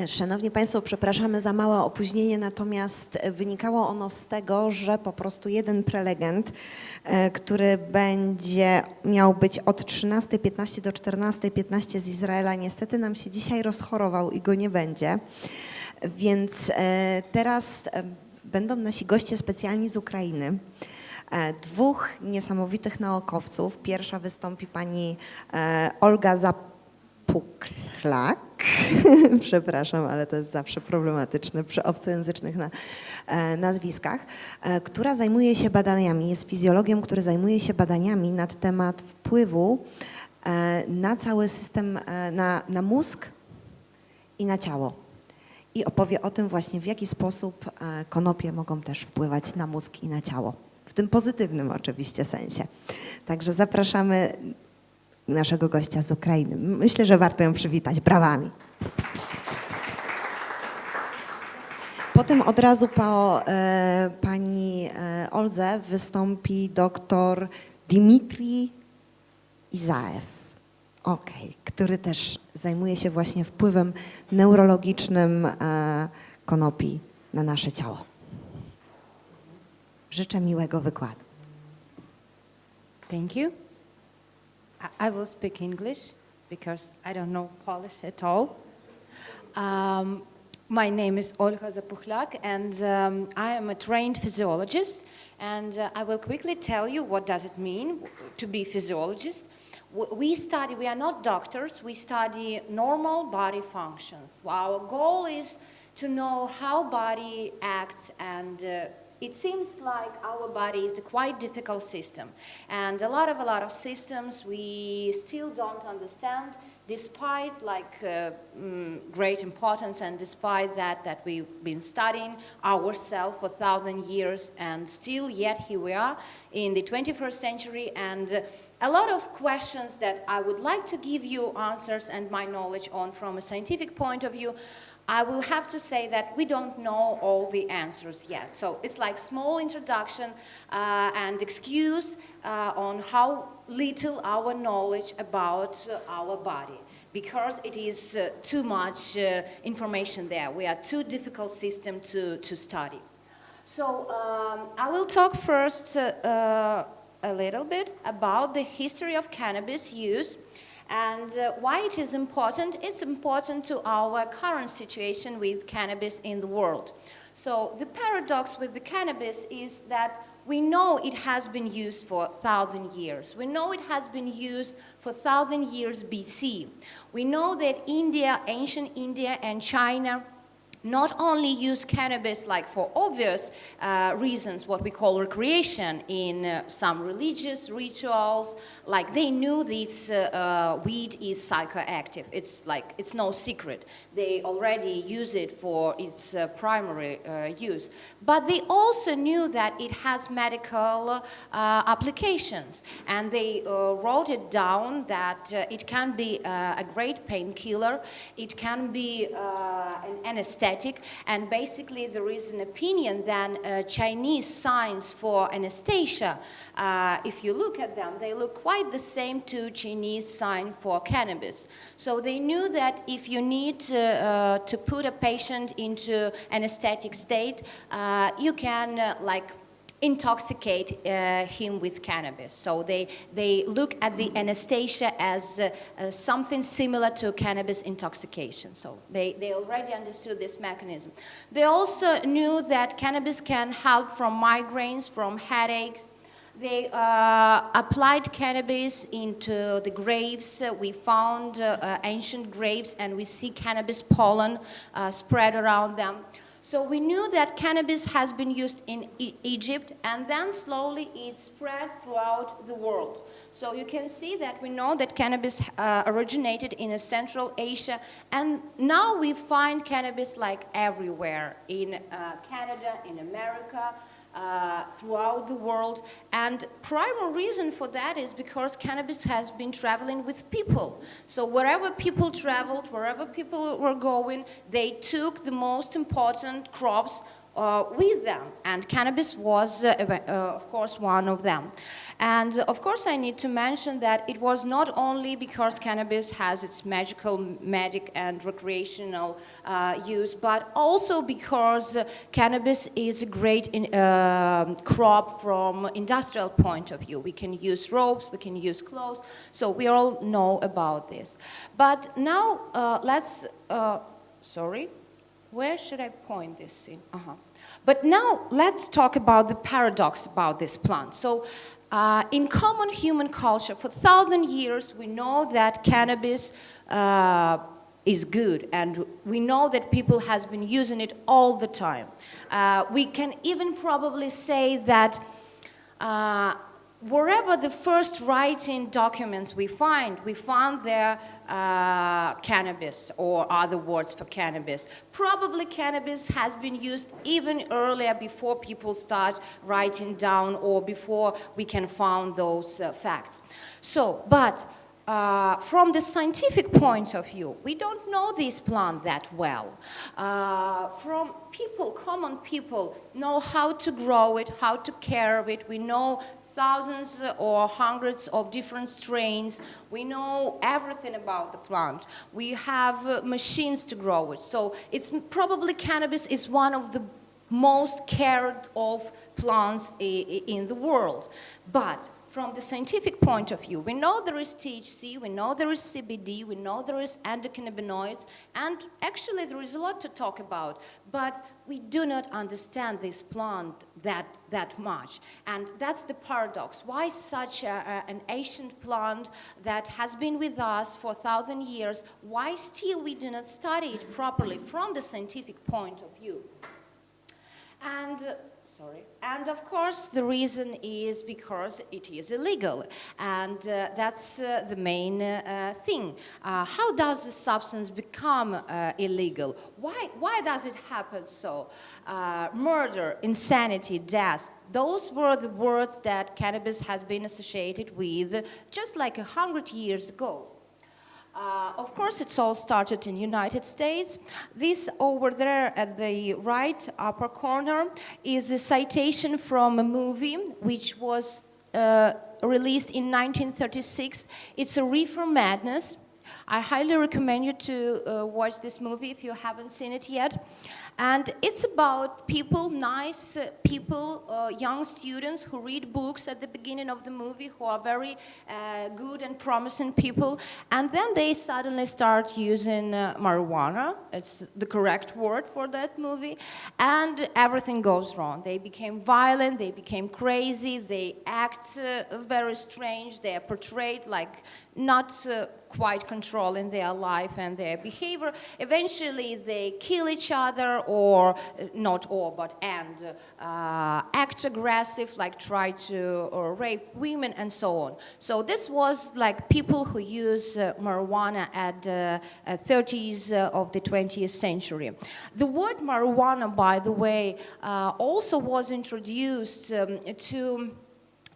Szanowni Państwo, przepraszamy za małe opóźnienie, natomiast wynikało ono z tego, że po prostu jeden prelegent, który miał być od 13:15 do 14:15 z Izraela, niestety nam się dzisiaj rozchorował i go nie będzie. Więc teraz będą nasi goście specjalni z Ukrainy. Dwóch niesamowitych naukowców. Pierwsza wystąpi pani Olga Zapukhlyak. Przepraszam, ale to jest zawsze problematyczne przy obcojęzycznych nazwiskach, która zajmuje się badaniami, jest fizjologiem, który zajmuje się badaniami na temat wpływu na cały system, na mózg i na ciało. I opowie o tym właśnie, w jaki sposób konopie mogą też wpływać na mózg i na ciało. W tym pozytywnym oczywiście sensie. Także zapraszamy naszego gościa z Ukrainy. Myślę, że warto ją przywitać brawami. Potem od razu po pani Oldze wystąpi doktor Dmitrij Izaew, który też zajmuje się właśnie wpływem neurologicznym konopi na nasze ciało. Życzę miłego wykładu. Thank you. I will speak English because I don't know Polish at all. My name is Olha Zapukhlyak and I am a trained physiologist, and I will quickly tell you what does it mean to be physiologist. We are not doctors, we study normal body functions. Our goal is to know how body acts, and it seems like our body is a quite difficult system, and a lot of systems we still don't understand, despite great importance, and despite that we've been studying ourselves for 1,000 years, and still yet here we are in the 21st century, and a lot of questions that I would like to give you answers and my knowledge on from a scientific point of view. I will have to say that we don't know all the answers yet. So it's like small introduction and excuse on how little our knowledge about our body, because it is too much information there. We are too difficult system to study. So I will talk first a little bit about the history of cannabis use. And why it is important? It's important to our current situation with cannabis in the world. So the paradox with the cannabis is that we know it has been used for 1,000 years. We know it has been used for 1,000 years BC. We know that India, ancient India and China not only use cannabis for obvious reasons, what we call recreation in some religious rituals, like they knew this weed is psychoactive. It's no secret. They already use it for its primary use. But they also knew that it has medical applications, and they wrote it down that it can be a great painkiller, it can be an anesthetic, and basically there is an opinion that Chinese signs for anesthesia, if you look at them, they look quite the same to Chinese sign for cannabis. So they knew that if you need to put a patient into anesthetic state, you can intoxicate him with cannabis. So they look at the anesthesia as something similar to cannabis intoxication. So they already understood this mechanism. They also knew that cannabis can help from migraines, from headaches. They applied cannabis into the graves. We found ancient graves, and we see cannabis pollen spread around them. So we knew that cannabis has been used in Egypt, and then slowly it spread throughout the world. So you can see that we know that cannabis originated in Central Asia, and now we find cannabis everywhere, in Canada, in America, throughout the world. And primary reason for that is because cannabis has been traveling with people. So wherever people traveled, wherever people were going, they took the most important crops with them, and cannabis was, of course, one of them. And of course, I need to mention that it was not only because cannabis has its medic and recreational use, but also because cannabis is a great crop from industrial point of view. We can use ropes, we can use clothes, so we all know about this. But now let's, sorry, where should I point this in? But now let's talk about the paradox about this plant. So in common human culture, for 1,000 years, we know that cannabis is good, and we know that people has been using it all the time. We can even probably say that wherever the first writing documents we found there cannabis or other words for cannabis. Probably cannabis has been used even earlier, before people start writing down or before we can find those facts. So, but from the scientific point of view, we don't know this plant that well. From people, common people, know how to grow it, how to care of it. We know thousands or hundreds of different strains. We know everything about the plant. We have machines to grow it. So it's probably cannabis is one of the most cared of plants in the world. But from the scientific point of view, we know there is THC, we know there is CBD, we know there is endocannabinoids, and actually there is a lot to talk about, but we do not understand this plant that much. And that's the paradox. Why such an ancient plant that has been with us for 1,000 years, why still we do not study it properly from the scientific point of view? And of course, the reason is because it is illegal, and that's the main thing. How does the substance become illegal? Why does it happen so? Murder, insanity, death, those were the words that cannabis has been associated with just like 100 years ago. Of course, it's all started in the United States. This over there at the right upper corner is a citation from a movie which was released in 1936. It's a Reefer Madness. I highly recommend you to watch this movie if you haven't seen it yet. And it's about people, nice people, young students who read books at the beginning of the movie, who are very good and promising people. And then they suddenly start using marijuana. It's the correct word for that movie. And everything goes wrong. They became violent, they became crazy, they act very strange, they are portrayed like not quite controlling their life and their behavior. Eventually they kill each other, or not all, but act aggressive, like try to rape women and so on. So this was like people who use marijuana at 30s of the 20th century. The word marijuana, by the way, also was introduced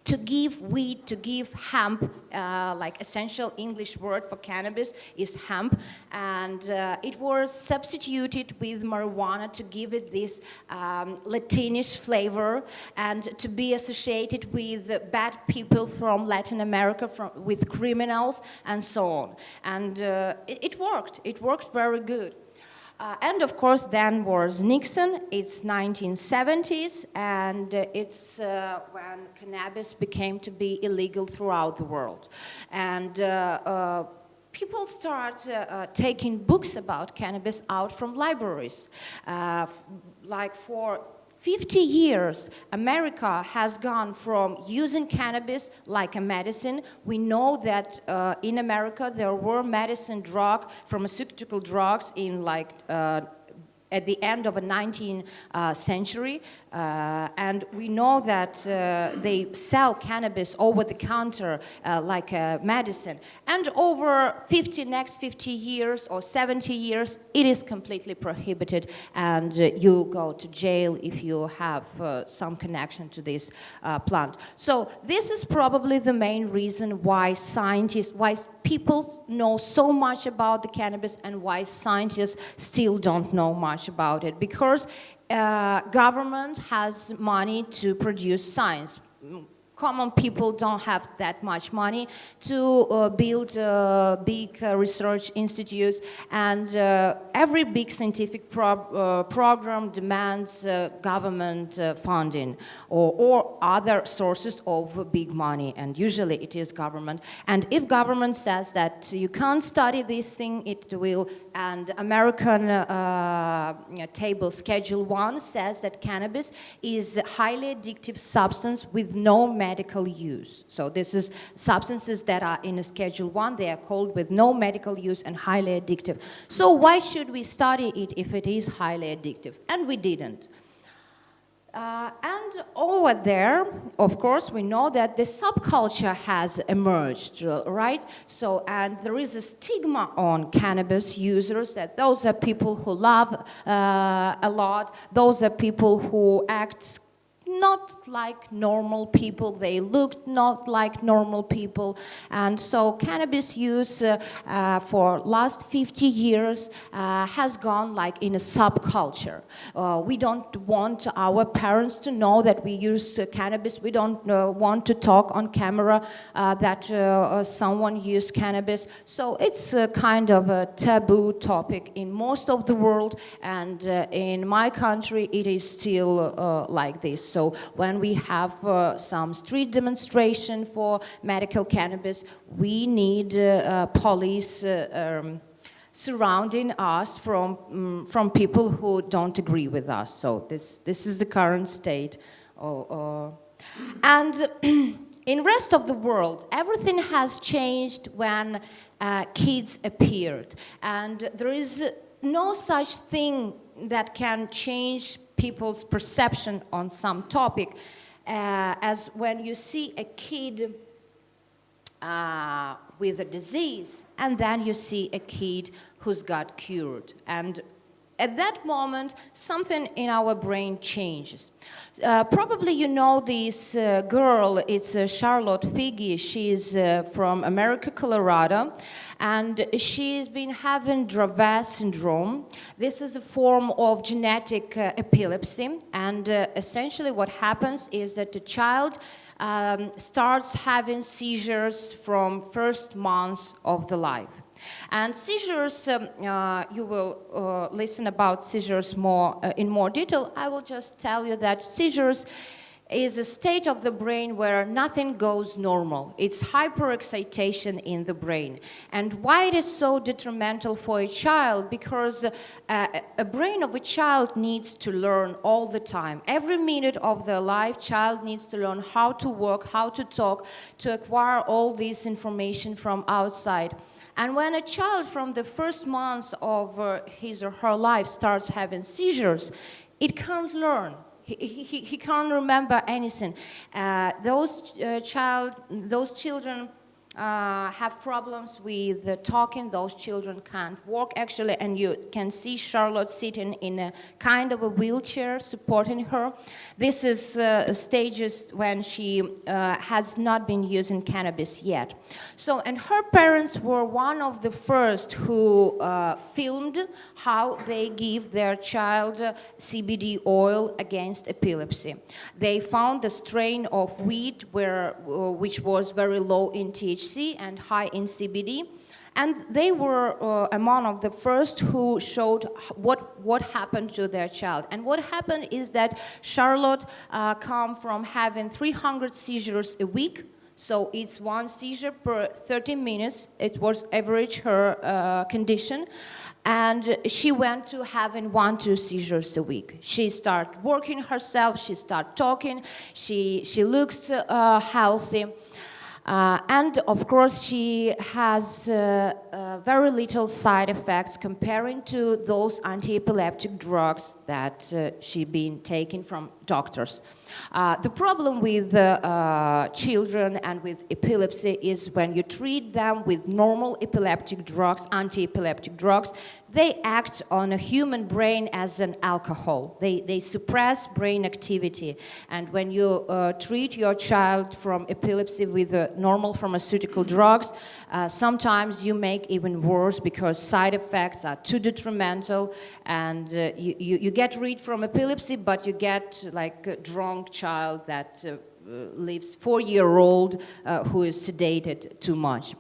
to give weed, to give hemp, like essential English word for cannabis is hemp, and it was substituted with marijuana to give it this Latinish flavor and to be associated with bad people from Latin America, with criminals and so on. And it worked very good. And of course, then was Nixon. It's 1970s, and it's when cannabis became to be illegal throughout the world. And people start taking books about cannabis out from libraries. Like for 50 years, America has gone from using cannabis like a medicine. We know that in America there were pharmaceutical drugs in like at the end of the 19th century, and we know that they sell cannabis over the counter like a medicine. And over next 50 years or 70 years, it is completely prohibited, and you go to jail if you have some connection to this plant. So this is probably the main reason why people know so much about the cannabis and why scientists still don't know much about it, because government has money to produce science. Common people don't have that much money to build big research institutes, and every big scientific program demands government funding or other sources of big money, and usually it is government. And if government says that you can't study this thing, it will, and American table Schedule 1 says that cannabis is a highly addictive substance with no medical use. So this is substances that are in a Schedule 1, they are called with no medical use and highly addictive. So why should we study it if it is highly addictive? And we didn't. And over there, of course, we know that the subculture has emerged, right? So, and there is a stigma on cannabis users that those are people who love a lot, those are people who act not like normal people, they look not like normal people, and so cannabis use for last 50 years has gone like in a subculture. We don't want our parents to know that we use cannabis. We don't want to talk on camera that someone used cannabis. So it's a kind of a taboo topic in most of the world, and in my country it is still like this. So when we have some street demonstration for medical cannabis, we need police surrounding us from people who don't agree with us. So this is the current state. And in rest of the world, everything has changed when kids appeared, and there is no such thing that can change people's perception on some topic as when you see a kid with a disease and then you see a kid who's got cured. And at that moment, something in our brain changes. Probably you know this girl, it's Charlotte Figi. She's from America, Colorado, and she's been having Dravet syndrome. This is a form of genetic epilepsy, and essentially what happens is that the child starts having seizures from first months of the life. And seizures, you will listen about seizures more in more detail. I will just tell you that seizures is a state of the brain where nothing goes normal. It's hyperexcitation in the brain. And why it is so detrimental for a child? Because a brain of a child needs to learn all the time. Every minute of their life, child needs to learn how to walk, how to talk, to acquire all this information from outside. And when a child from the first months of his or her life starts having seizures, it can't learn. He can't remember anything. Those children have problems with talking. Those children can't walk, actually, and you can see Charlotte sitting in a kind of a wheelchair supporting her. This is stages when she has not been using cannabis yet. So, and her parents were one of the first who filmed how they give their child CBD oil against epilepsy. They found a strain of weed which was very low in THC and high in CBD, and they were among of the first who showed what happened to their child. And what happened is that Charlotte come from having 300 seizures a week, so it's one seizure per 30 minutes. It was average her condition. And she went to having 1-2 seizures a week. She started working herself, she started talking, she looks healthy. And of course, she has very little side effects comparing to those anti-epileptic drugs that she'd been taking from doctors. The problem with children and with epilepsy is when you treat them with normal epileptic drugs, anti-epileptic drugs, they act on a human brain as an alcohol. They suppress brain activity. And when you treat your child from epilepsy with normal pharmaceutical drugs, sometimes you make even worse because side effects are too detrimental, and you get rid from epilepsy, but you get like a drunk child that lives 4-year-old who is sedated too much.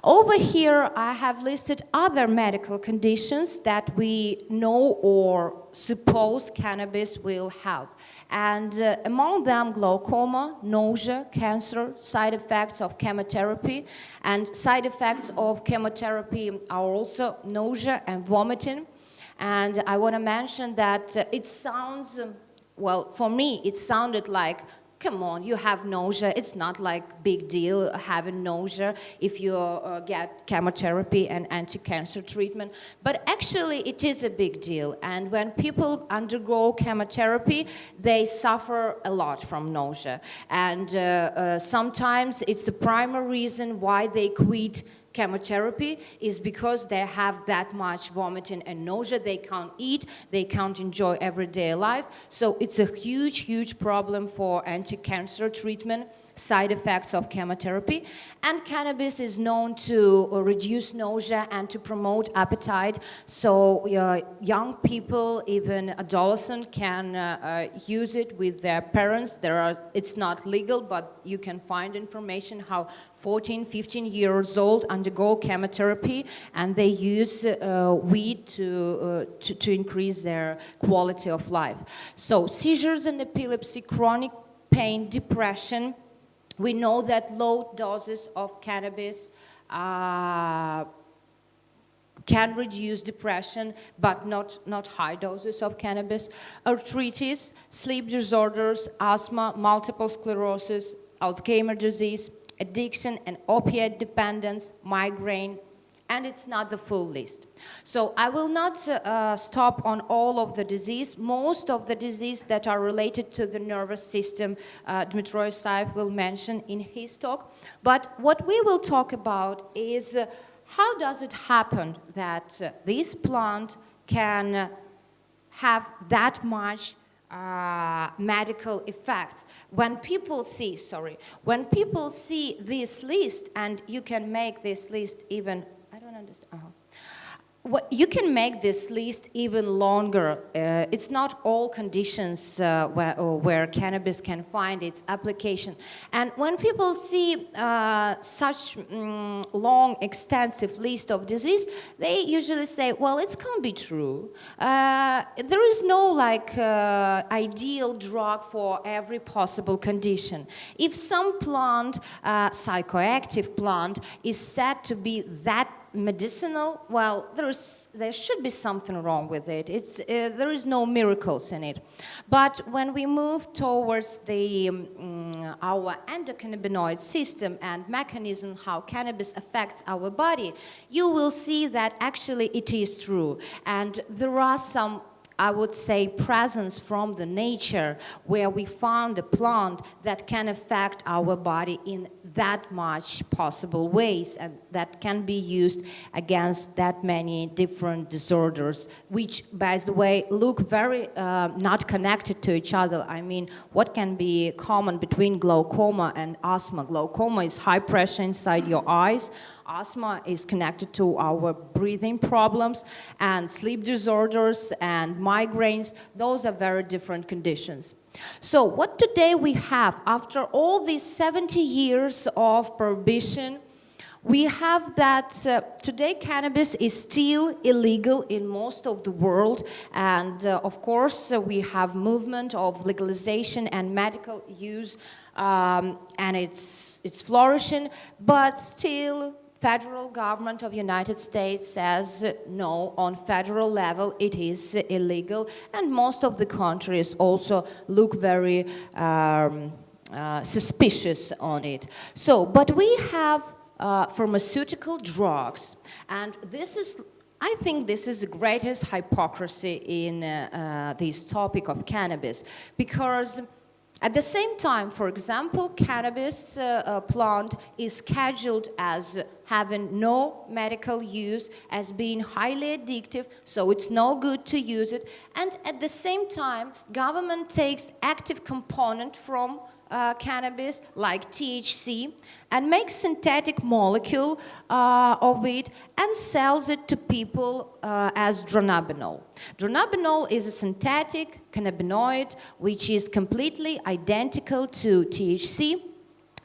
Over here, I have listed other medical conditions that we know or suppose cannabis will help. And among them, glaucoma, nausea, cancer, side effects of chemotherapy. And side effects of chemotherapy are also nausea and vomiting. And I want to mention that it sounds, well, for me, it sounded like, come on, you have nausea. It's not like big deal having nausea if you get chemotherapy and anti-cancer treatment. But actually, it is a big deal. And when people undergo chemotherapy, they suffer a lot from nausea. And sometimes it's the primary reason why they quit chemotherapy is because they have that much vomiting and nausea. They can't eat, they can't enjoy everyday life. So it's a huge, huge problem for anti-cancer treatment, side effects of chemotherapy. And cannabis is known to reduce nausea and to promote appetite. So young people, even adolescents, can use it with their parents. It's not legal, but you can find information how 14, 15 years old undergo chemotherapy, and they use weed to increase their quality of life. So seizures and epilepsy, chronic pain, depression. We know that low doses of cannabis can reduce depression, but not high doses of cannabis. Arthritis, sleep disorders, asthma, multiple sclerosis, Alzheimer's disease, addiction and opiate dependence, migraine, and it's not the full list. So I will not stop on all of the disease. Most of the disease that are related to the nervous system, Dmitry Isaev will mention in his talk. But what we will talk about is how does it happen that this plant can have that much medical effects. When people see this list, and you can make this list even, I don't understand. You can make this list even longer. It's not all conditions where cannabis can find its application. And when people see such long, extensive list of disease, they usually say, well, it can't be true. There is no ideal drug for every possible condition. If some plant, psychoactive plant, is said to be that medicinal, well, there should be something wrong with it. There is no miracles in it. But when we move towards our endocannabinoid system and mechanism, how cannabis affects our body, you will see that actually it is true. And there are some, I would say, presence from the nature where we found a plant that can affect our body in that much possible ways, and that can be used against that many different disorders, which, by the way, look very not connected to each other. I mean, what can be common between glaucoma and asthma? Glaucoma is high pressure inside your eyes. Asthma is connected to our breathing problems, and sleep disorders and migraines, those are very different conditions. So what today we have, after all these 70 years of prohibition, we have that today cannabis is still illegal in most of the world, and of course we have movement of legalization and medical use, and it's flourishing, but still federal government of United States says no, on federal level it is illegal, and most of the countries also look very suspicious on it. So, but we have pharmaceutical drugs, and this is I think this is the greatest hypocrisy in this topic of cannabis, because at the same time, for example, cannabis plant is scheduled as having no medical use, as being highly addictive, so it's no good to use it. And at the same time, government takes active component from cannabis, like THC, and makes synthetic molecule of it and sells it to people as dronabinol. Dronabinol is a synthetic cannabinoid which is completely identical to THC,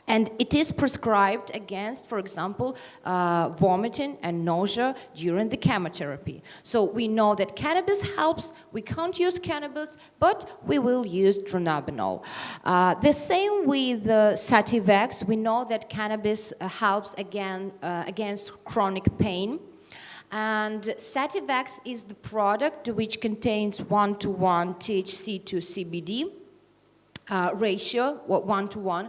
and it is prescribed against, for example, vomiting and nausea during the chemotherapy. So we know that cannabis helps. We can't use cannabis, but we will use dronabinol. The same with Sativex. We know that cannabis helps against chronic pain. And Sativex is the product which contains 1:1 THC to CBD. Ratio, 1:1,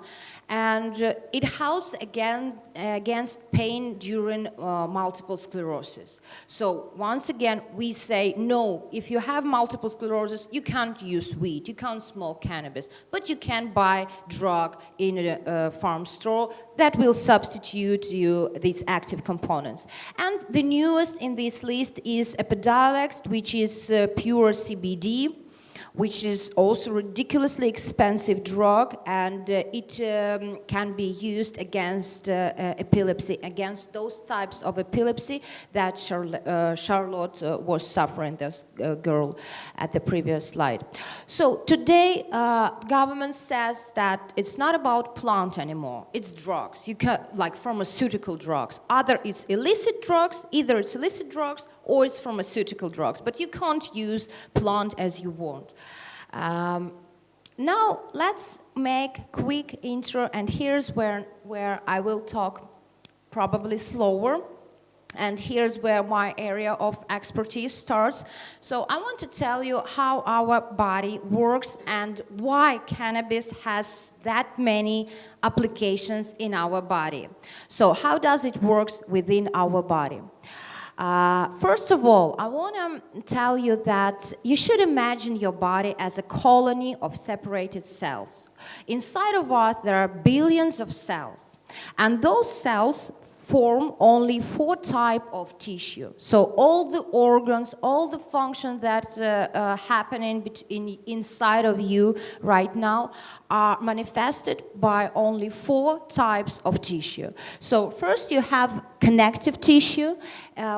and it helps against pain during multiple sclerosis. So once again, we say, no, if you have multiple sclerosis, you can't use weed, you can't smoke cannabis, but you can buy drug in a farm store that will substitute you these active components. And the newest in this list is Epidiolex, which is pure CBD, which is also ridiculously expensive drug, and it can be used against epilepsy, against those types of epilepsy that Charlotte was suffering, this girl at the previous slide. So today, government says that it's not about plant anymore, it's drugs. You can, like pharmaceutical drugs. Either it's illicit drugs or it's pharmaceutical drugs, but you can't use plant as you want. Now let's make quick intro, and here's where I will talk probably slower, and here's where my area of expertise starts. So I want to tell you how our body works and why cannabis has that many applications in our body. So how does it work within our body? First of all, I want to tell you that you should imagine your body as a colony of separated cells. Inside of us, there are billions of cells, and those cells form only 4 types of tissue. So all the organs, all the functions that happening inside of you right now are manifested by only 4 types of tissue. So first you have connective tissue,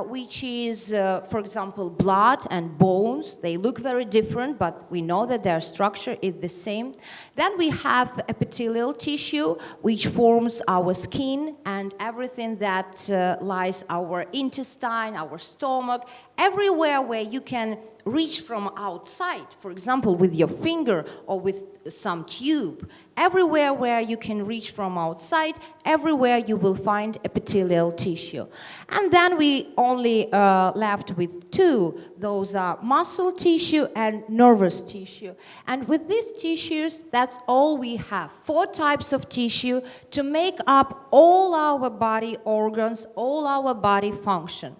which is, for example, blood and bones. They look very different, but we know that their structure is the same. Then we have epithelial tissue, which forms our skin and everything that lies our intestine, our stomach, everywhere where you can reach from outside, for example, with your finger or with some tube. Everywhere where you can reach from outside, everywhere you will find epithelial tissue. And then we only left with 2. Those are muscle tissue and nervous tissue. And with these tissues, that's all we have. 4 types of tissue to make up all our body organs, all our body function.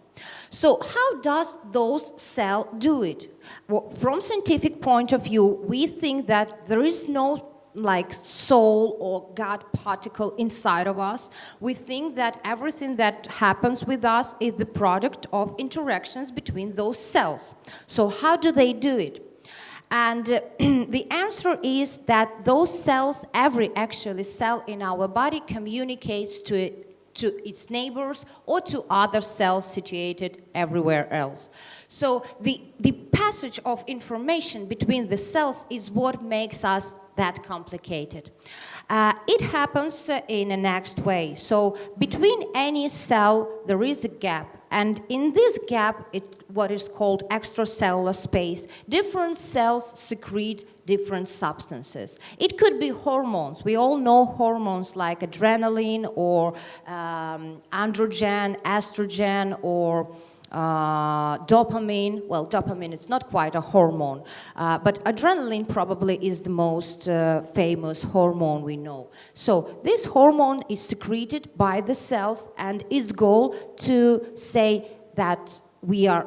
So how does those cells do it? Well, from scientific point of view, we think that there is no soul or God particle inside of us. We think that everything that happens with us is the product of interactions between those cells. So how do they do it? And the answer is that those cells, every actually cell in our body communicates to its neighbors or to other cells situated everywhere else. So the passage of information between the cells is what makes us that complicated. It happens in the next way. So between any cell, there is a gap. And in this gap, it's what is called extracellular space. Different cells secrete different substances. It could be hormones. We all know hormones like adrenaline or androgen, estrogen, or dopamine. Well, dopamine is not quite a hormone, but adrenaline probably is the most famous hormone we know. So this hormone is secreted by the cells, and its goal to say that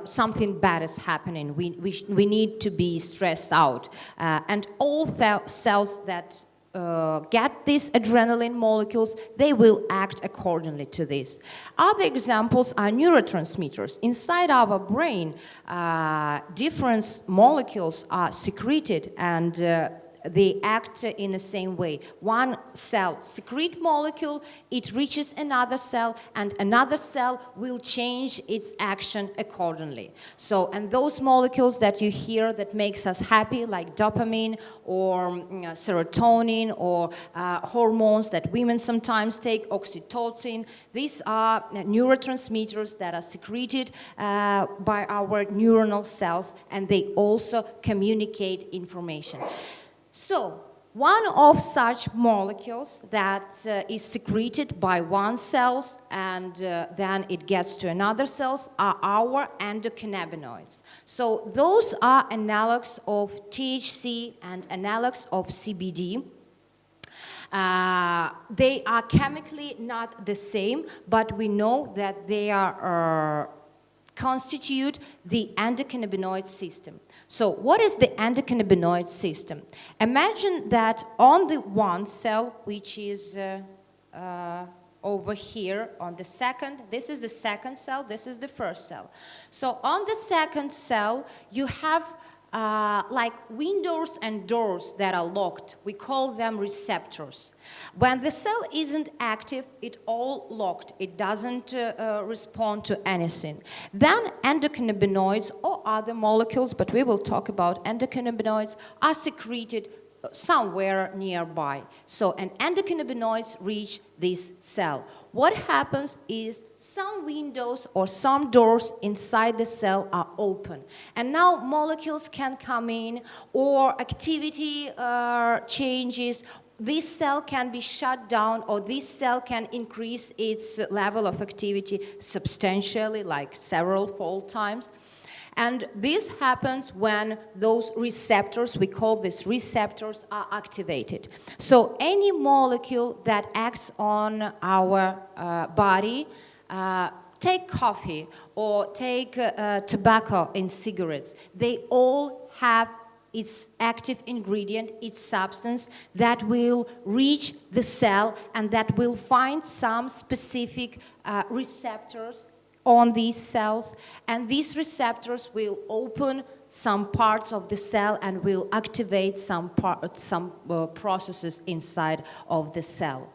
something bad is happening. We need to be stressed out. And all cells that get these adrenaline molecules, they will act accordingly to this. Other examples are neurotransmitters. Inside our brain, different molecules are secreted and they act in the same way. One cell secrete molecule, it reaches another cell, and another cell will change its action accordingly. So, and those molecules that you hear that makes us happy, like dopamine or serotonin or hormones that women sometimes take, oxytocin, these are neurotransmitters that are secreted by our neuronal cells, and they also communicate information. So, one of such molecules that is secreted by one cell and then it gets to another cells are our endocannabinoids. So, those are analogs of THC and analogs of CBD. They are chemically not the same, but we know that they are constitute the endocannabinoid system. So what is the endocannabinoid system? Imagine that on the one cell, which is over here on the second, this is the second cell, this is the first cell. So on the second cell, you have like windows and doors that are locked. We call them receptors. When the cell isn't active, it's all locked. It doesn't respond to anything. Then endocannabinoids or other molecules, but we will talk about endocannabinoids, are secreted somewhere nearby. So, and endocannabinoids reach this cell. What happens is some windows or some doors inside the cell are open. And now molecules can come in, or activity changes. This cell can be shut down, or this cell can increase its level of activity substantially, like several-fold times. And this happens when those receptors, we call these receptors, are activated. So any molecule that acts on our body, take coffee or take tobacco in cigarettes, they all have its active ingredient, its substance that will reach the cell and that will find some specific receptors on these cells, and these receptors will open some parts of the cell and will activate some processes inside of the cell.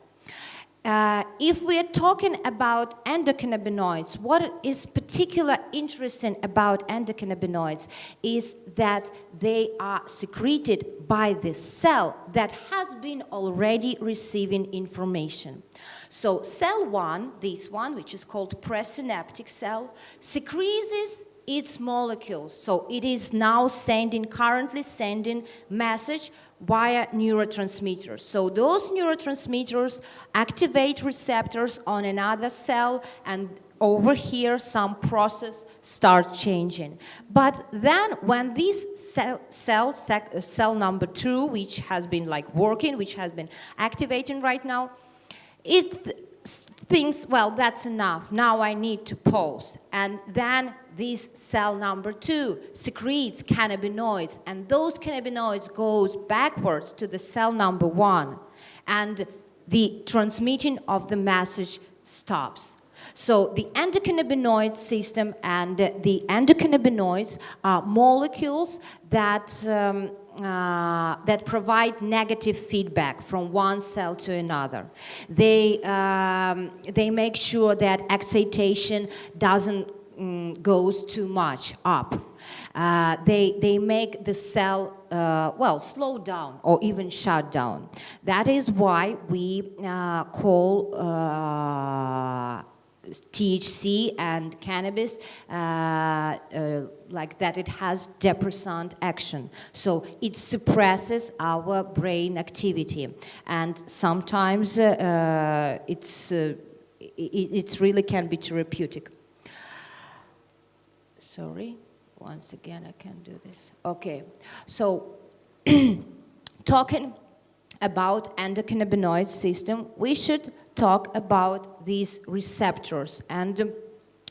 If we are talking about endocannabinoids, what is particularly interesting about endocannabinoids is that they are secreted by the cell that has been already receiving information. So cell 1, this one, which is called presynaptic cell, secretes its molecules. So it is now currently sending message via neurotransmitters. So those neurotransmitters activate receptors on another cell, and over here some process starts changing. But then when this cell number 2, which has been like working, which has been activating right now, it thinks, well, that's enough, now I need to pause. And then this cell number 2 secretes cannabinoids, and those cannabinoids goes backwards to the cell number 1, and the transmitting of the message stops. So the endocannabinoid system and the endocannabinoids are molecules that that provide negative feedback from one cell to another. They make sure that excitation doesn't goes too much up. They make the cell slow down or even shut down. That is why we call THC and cannabis like that it has depressant action. So it suppresses our brain activity, and sometimes it really can be therapeutic. Sorry, once again I can do this. Okay, so talking about endocannabinoid system, we should talk about these receptors. And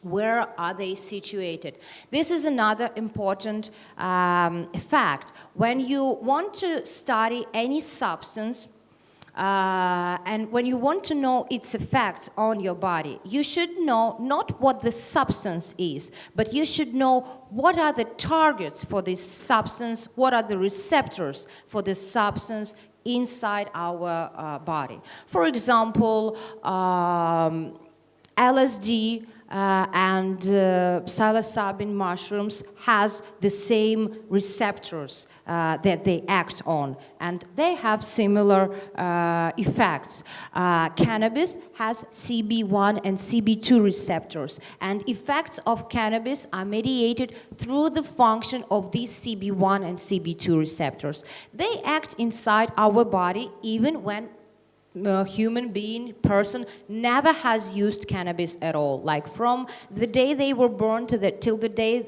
Where are they situated? This is another important fact. When you want to study any substance, and when you want to know its effects on your body, you should know not what the substance is, but you should know what are the targets for this substance, what are the receptors for this substance inside our body. For example, LSD and psilocybin mushrooms has the same receptors that they act on, and they have similar effects. Cannabis has CB1 and CB2 receptors, and effects of cannabis are mediated through the function of these CB1 and CB2 receptors. They act inside our body even when a human being, person, never has used cannabis at all. Like from the day they were born till the day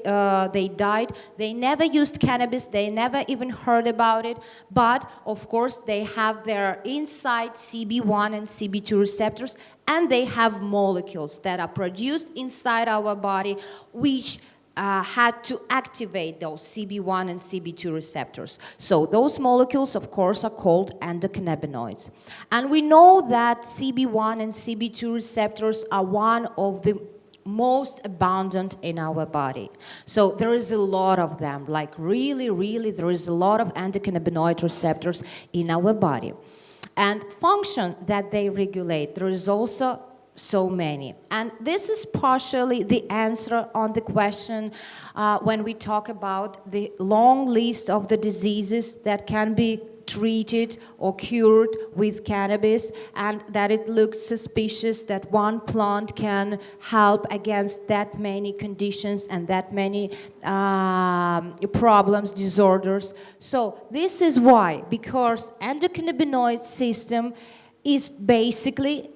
they died, they never used cannabis, they never even heard about it, but of course they have their inside CB1 and CB2 receptors, and they have molecules that are produced inside our body which had to activate those CB1 and CB2 receptors. So those molecules, of course, are called endocannabinoids. And we know that CB1 and CB2 receptors are one of the most abundant in our body. So there is a lot of them, like really, there is a lot of endocannabinoid receptors in our body. And function that they regulate, there is also so many. And this is partially the answer on the question when we talk about the long list of the diseases that can be treated or cured with cannabis, and that it looks suspicious that one plant can help against that many conditions and that many problems, disorders. So this is why, because endocannabinoid system is basically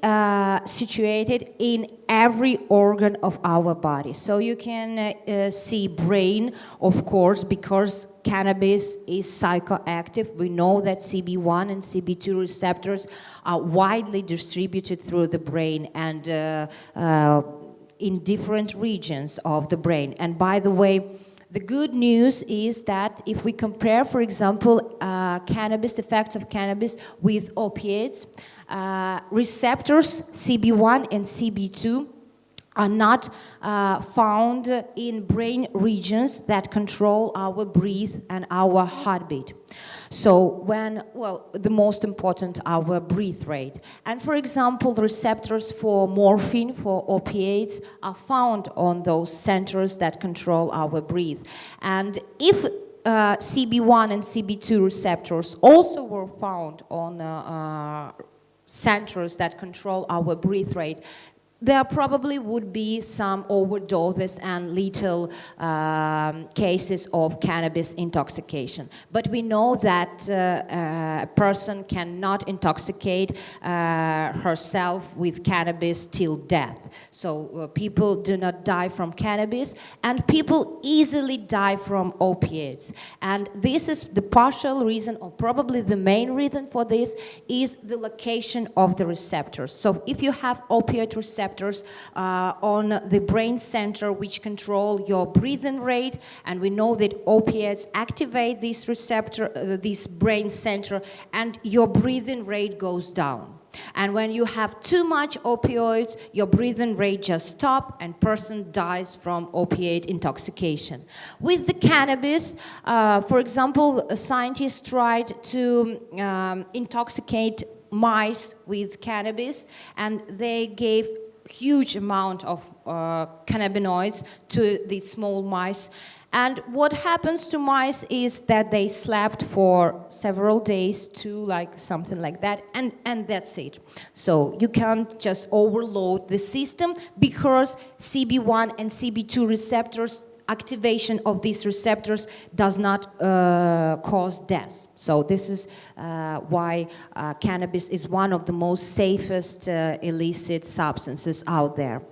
situated in every organ of our body. So you can see brain, of course, because cannabis is psychoactive. We know that CB1 and CB2 receptors are widely distributed through the brain and in different regions of the brain. And by the way, the good news is that if we compare, for example, cannabis, effects of cannabis with opiates, receptors CB1 and CB2 are not found in brain regions that control our breath and our heartbeat. So the most important, our breath rate. And for example, the receptors for morphine, for opiates, are found on those centers that control our breath. And if CB1 and CB2 receptors also were found on centers that control our breath rate, there probably would be some overdoses and lethal cases of cannabis intoxication. But we know that a person cannot intoxicate herself with cannabis till death. So people do not die from cannabis, and people easily die from opiates. And this is the partial reason, or probably the main reason for this, is the location of the receptors. So if you have opiate receptors on the brain center which control your breathing rate, and we know that opiates activate this receptor, this brain center, and your breathing rate goes down. And when you have too much opioids, your breathing rate just stops and person dies from opiate intoxication. With the cannabis, for example, scientists tried to intoxicate mice with cannabis, and they gave huge amount of cannabinoids to these small mice. And what happens to mice is that they slept for several days, something like that, and that's it. So you can't just overload the system, because CB1 and CB2 receptors, activation of these receptors does not cause death. So this is why cannabis is one of the most safest illicit substances out there.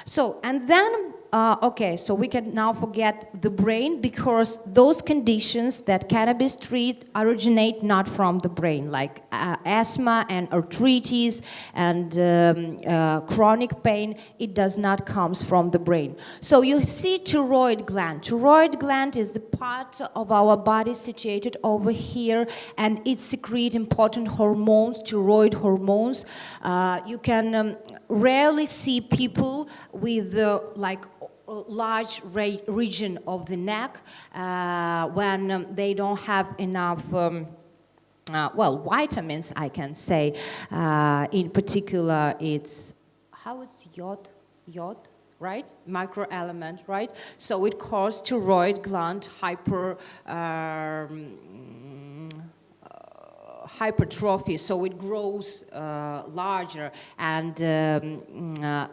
So, and then okay, so we can now forget the brain because those conditions that cannabis treat originate not from the brain, like asthma and arthritis and chronic pain. It does not come from the brain. So you see thyroid gland. Thyroid gland is the part of our body situated over here, and it secretes important hormones, thyroid hormones. You can rarely see people with like large region of the neck when they don't have enough vitamins, I can say. In particular, it's iod, right? Microelement, right? So it causes thyroid gland hypertrophy, so it grows larger, and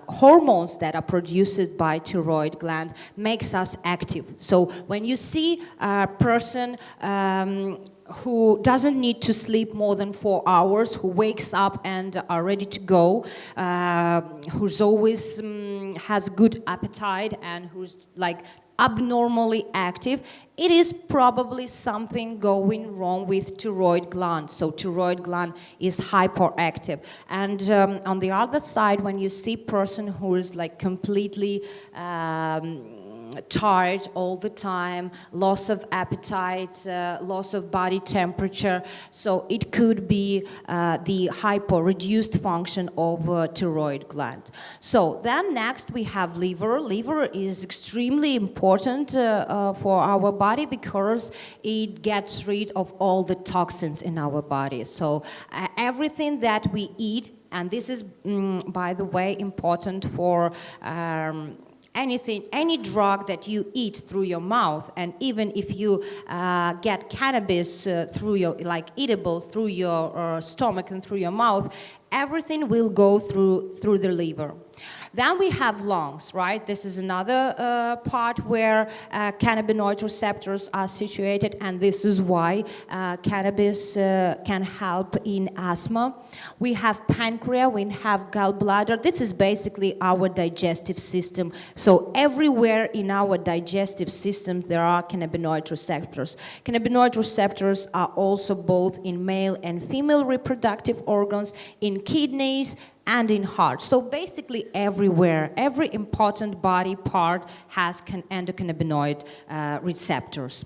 hormones that are produced by thyroid gland makes us active. So when you see a person who doesn't need to sleep more than 4 hours, who wakes up and are ready to go, who's always has good appetite and who's like abnormally active, it is probably something going wrong with thyroid gland. So thyroid gland is hyperactive. And on the other side, when you see person who is like completely tired all the time, loss of appetite, loss of body temperature. So it could be the reduced function of thyroid gland. So then next we have liver. Liver is extremely important for our body because it gets rid of all the toxins in our body. So everything that we eat, and this is, by the way, important for any drug that you eat through your mouth, and even if you get cannabis through your, like eatable through your stomach and through your mouth, everything will go through the liver. Then we have lungs, right? This is another part where cannabinoid receptors are situated, and this is why cannabis can help in asthma. We have pancreas, we have gallbladder. This is basically our digestive system. So everywhere in our digestive system there are cannabinoid receptors. Cannabinoid receptors are also both in male and female reproductive organs, in kidneys, and in heart. So basically everywhere, every important body part has endocannabinoid receptors.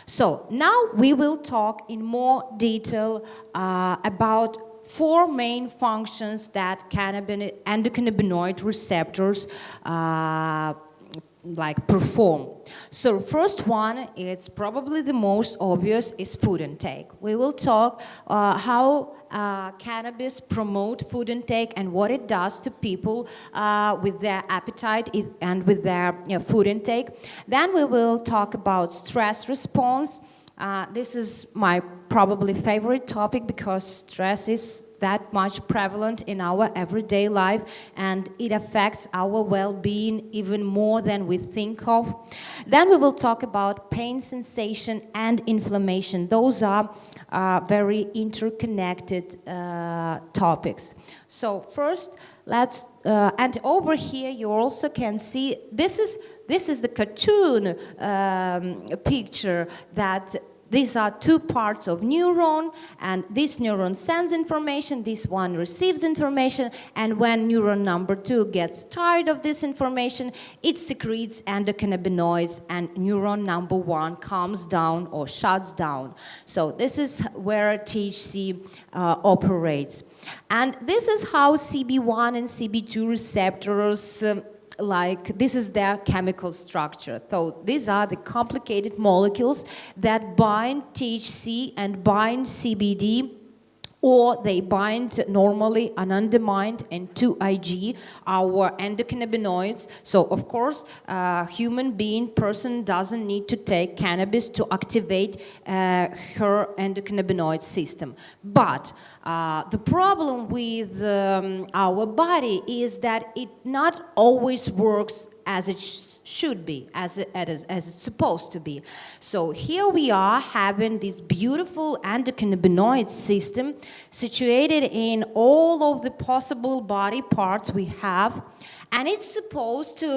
So now we will talk in more detail about 4 main functions that endocannabinoid receptors perform. So first one, it's probably the most obvious, is food intake. We will talk how cannabis promote food intake and what it does to people with their appetite and with their food intake. Then we will talk about stress response. This is my probably favorite topic because stress is that much prevalent in our everyday life, and it affects our well-being even more than we think of. Then we will talk about pain sensation and inflammation. Those are very interconnected topics. So first, let's and over here you also can see this is the cartoon picture that. These are 2 parts of neuron, and this neuron sends information, this one receives information, and when neuron number 2 gets tired of this information, it secretes endocannabinoids, and neuron number 1 calms down or shuts down. So this is where THC operates. And this is how CB1 and CB2 receptors this is their chemical structure. So these are the complicated molecules that bind THC and bind CBD, or they bind normally anandamide and 2-IG, our endocannabinoids. So of course, human person doesn't need to take cannabis to activate her endocannabinoid system. But the problem with our body is that it not always works as it should be, as it's supposed to be. So here we are having this beautiful endocannabinoid system situated in all of the possible body parts we have, and it's supposed to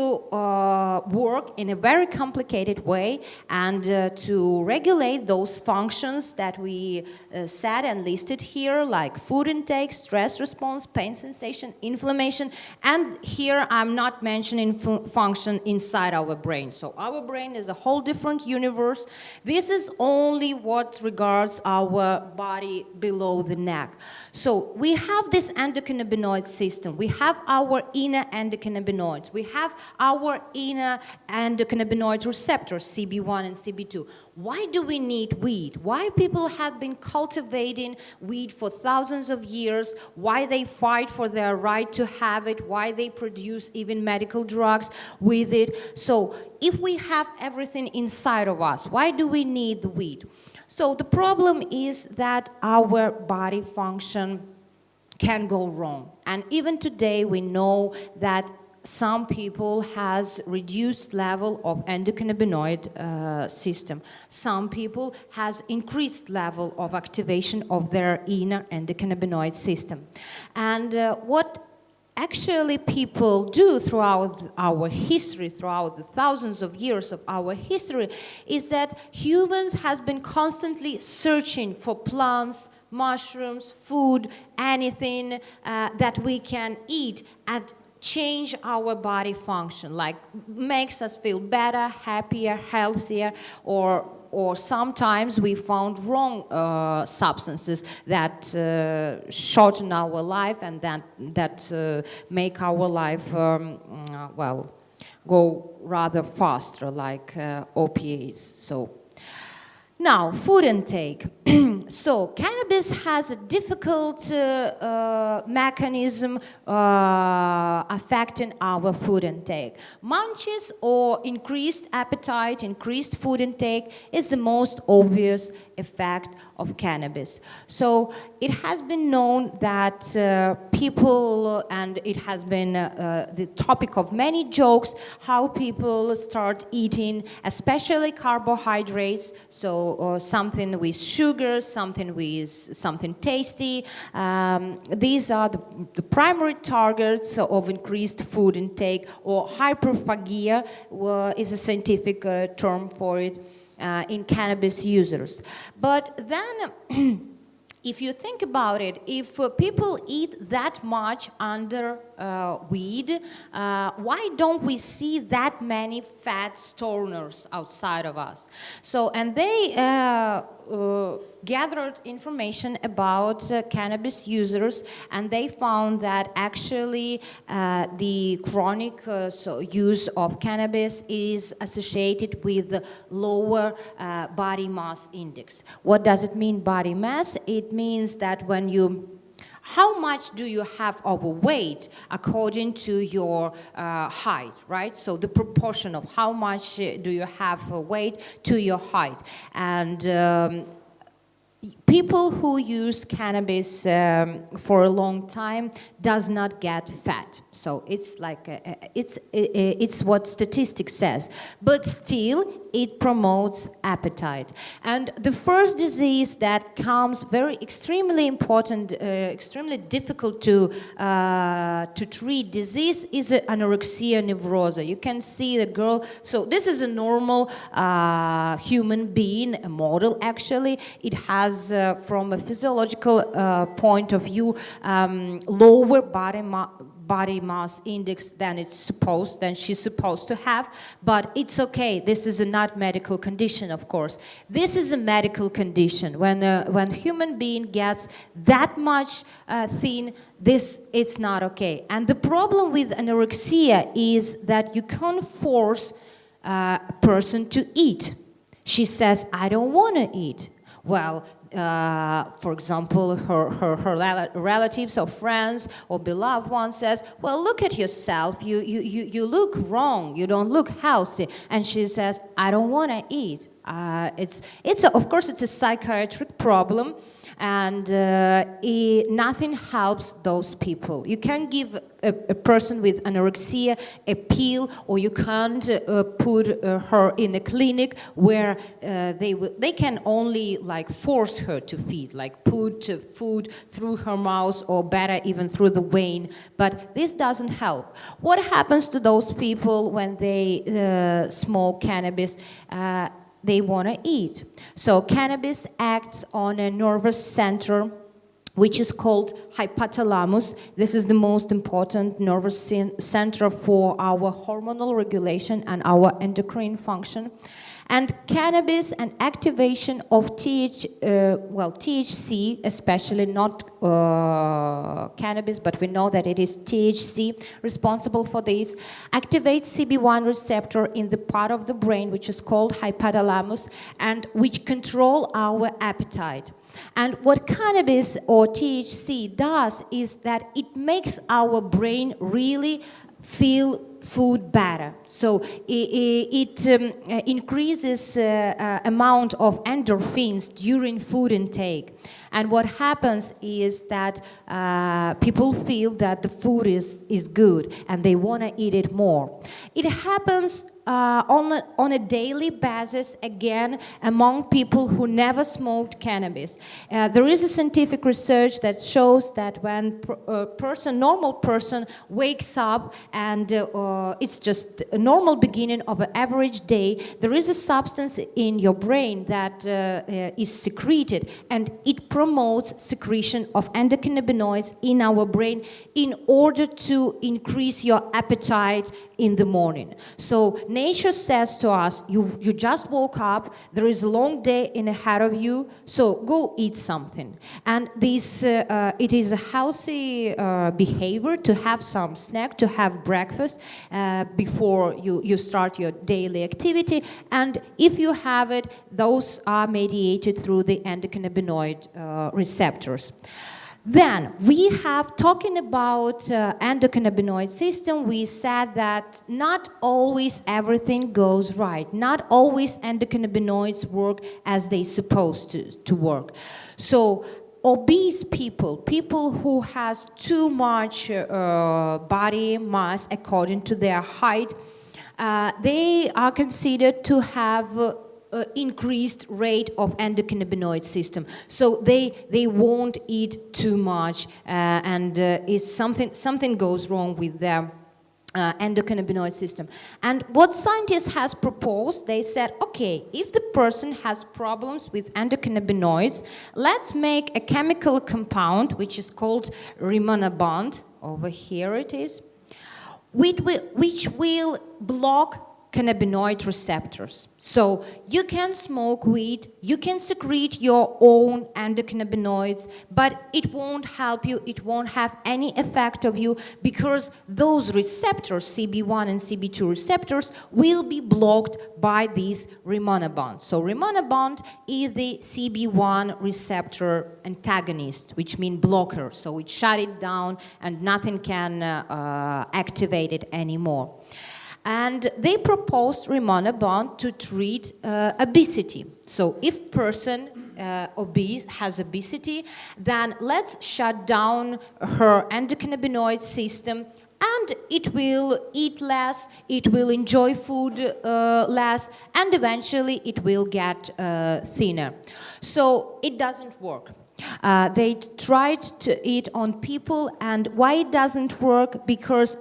work in a very complicated way and to regulate those functions that we said and listed here, like food intake, stress response, pain sensation, inflammation, and here I'm not mentioning function inside our brain. So our brain is a whole different universe. This is only what regards our body below the neck. So we have this endocannabinoid system. We have our inner endocannabinoids. We have our inner endocannabinoid receptors, CB1 and CB2. Why do we need weed? Why people have been cultivating weed for thousands of years? Why they fight for their right to have it? Why they produce even medical drugs with it? So if we have everything inside of us, why do we need the weed? So the problem is that our body function can go wrong. And even today we know that some people has reduced level of endocannabinoid system. Some people has increased level of activation of their inner endocannabinoid system. And what actually people do throughout our history, throughout the thousands of years of our history, is that humans has been constantly searching for plants, mushrooms, food, anything that we can eat and change our body function, like makes us feel better, happier, healthier, or sometimes we found wrong substances that shorten our life and that make our life, go rather faster, like opiates. So now, food intake. So, cannabis has a difficult mechanism affecting our food intake. Munchies or increased appetite, increased food intake is the most obvious effect of cannabis. So, it has been known that people, and it has been the topic of many jokes, how people start eating, especially carbohydrates, so something with sugar, something tasty. These are the primary targets of increased food intake, or hyperphagia is a scientific term for it in cannabis users. But then if you think about it, if people eat that much under weed, why don't we see that many fat stoners outside of us? So, and they gathered information about cannabis users, and they found that actually the chronic use of cannabis is associated with lower body mass index. What does it mean, body mass? It means that when how much do you have of a weight according to your height, right? So the proportion of how much do you have a weight to your height. And people who use cannabis for a long time does not get fat. So it's like it's what statistics says, but still it promotes appetite. And the first disease that comes very extremely important, extremely difficult to treat disease is anorexia nervosa. You can see the girl. So this is a normal human being, a model actually. It has, from a physiological point of view, lower body mass index than she's supposed to have, but it's okay. This is a not medical condition, of course. This is a medical condition. When human being gets that much thin, this is not okay. And the problem with anorexia is that you can't force a person to eat. She says, I don't want to eat. Well, for example, her relatives or friends or beloved one says, well, look at yourself, you look wrong, you don't look healthy. And she says, I don't want to eat. Of course, it's a psychiatric problem, and nothing helps those people. You can't give a person with anorexia a pill, or you can't put her in a clinic where they can only like force her to feed, like put food through her mouth, or better even through the vein. But this doesn't help. What happens to those people when they smoke cannabis? They want to eat. So cannabis acts on a nervous center which is called hypothalamus. This is the most important nervous center for our hormonal regulation and our endocrine function. And cannabis and activation of THC, especially not cannabis, but we know that it is THC responsible for this, activates CB1 receptor in the part of the brain which is called hypothalamus and which control our appetite. And what cannabis or THC does is that it makes our brain really feel food better. So it increases amount of endorphins during food intake. And what happens is that people feel that the food is good and they want to eat it more. It happens on a daily basis, again, among people who never smoked cannabis. There is a scientific research that shows that when a normal person wakes up and it's just a normal beginning of an average day, there is a substance in your brain that is secreted, and it promotes secretion of endocannabinoids in our brain in order to increase your appetite in the morning. So nature says to us, you just woke up, there is a long day ahead of you, so go eat something. And this it is a healthy behavior to have some snack, to have breakfast before you start your daily activity. And if you have it, those are mediated through the endocannabinoid receptors. Then we have, talking about endocannabinoid system, we said that not always everything goes right. Not always endocannabinoids work as they supposed to work. So obese people who has too much body mass according to their height, they are considered to have increased rate of endocannabinoid system, so they won't eat too much, and is something goes wrong with their endocannabinoid system. And what scientists has proposed, they said, okay, if the person has problems with endocannabinoids, let's make a chemical compound which is called rimonabant. Over here it is, which will block cannabinoid receptors. So you can smoke weed, you can secrete your own endocannabinoids, but it won't help you, it won't have any effect of you, because those receptors, CB1 and CB2 receptors, will be blocked by these rimonabant. So rimonabant is the CB1 receptor antagonist, which means blocker. So it shut it down and nothing can activate it anymore. And they proposed rimonabant to treat obesity. So if person has obesity, then let's shut down her endocannabinoid system, and it will eat less, it will enjoy food less, and eventually it will get thinner. So it doesn't work. They tried to eat on people, and why it doesn't work? Because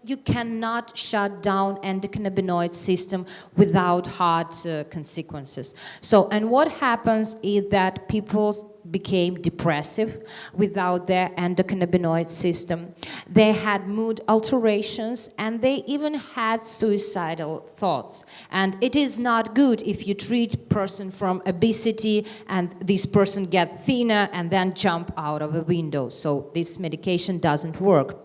you cannot shut down endocannabinoid system without hard consequences. So, and what happens is that people became depressive without their endocannabinoid system. They had mood alterations, and they even had suicidal thoughts. And it is not good if you treat person from obesity and this person get thinner and then jump out of a window. So this medication doesn't work.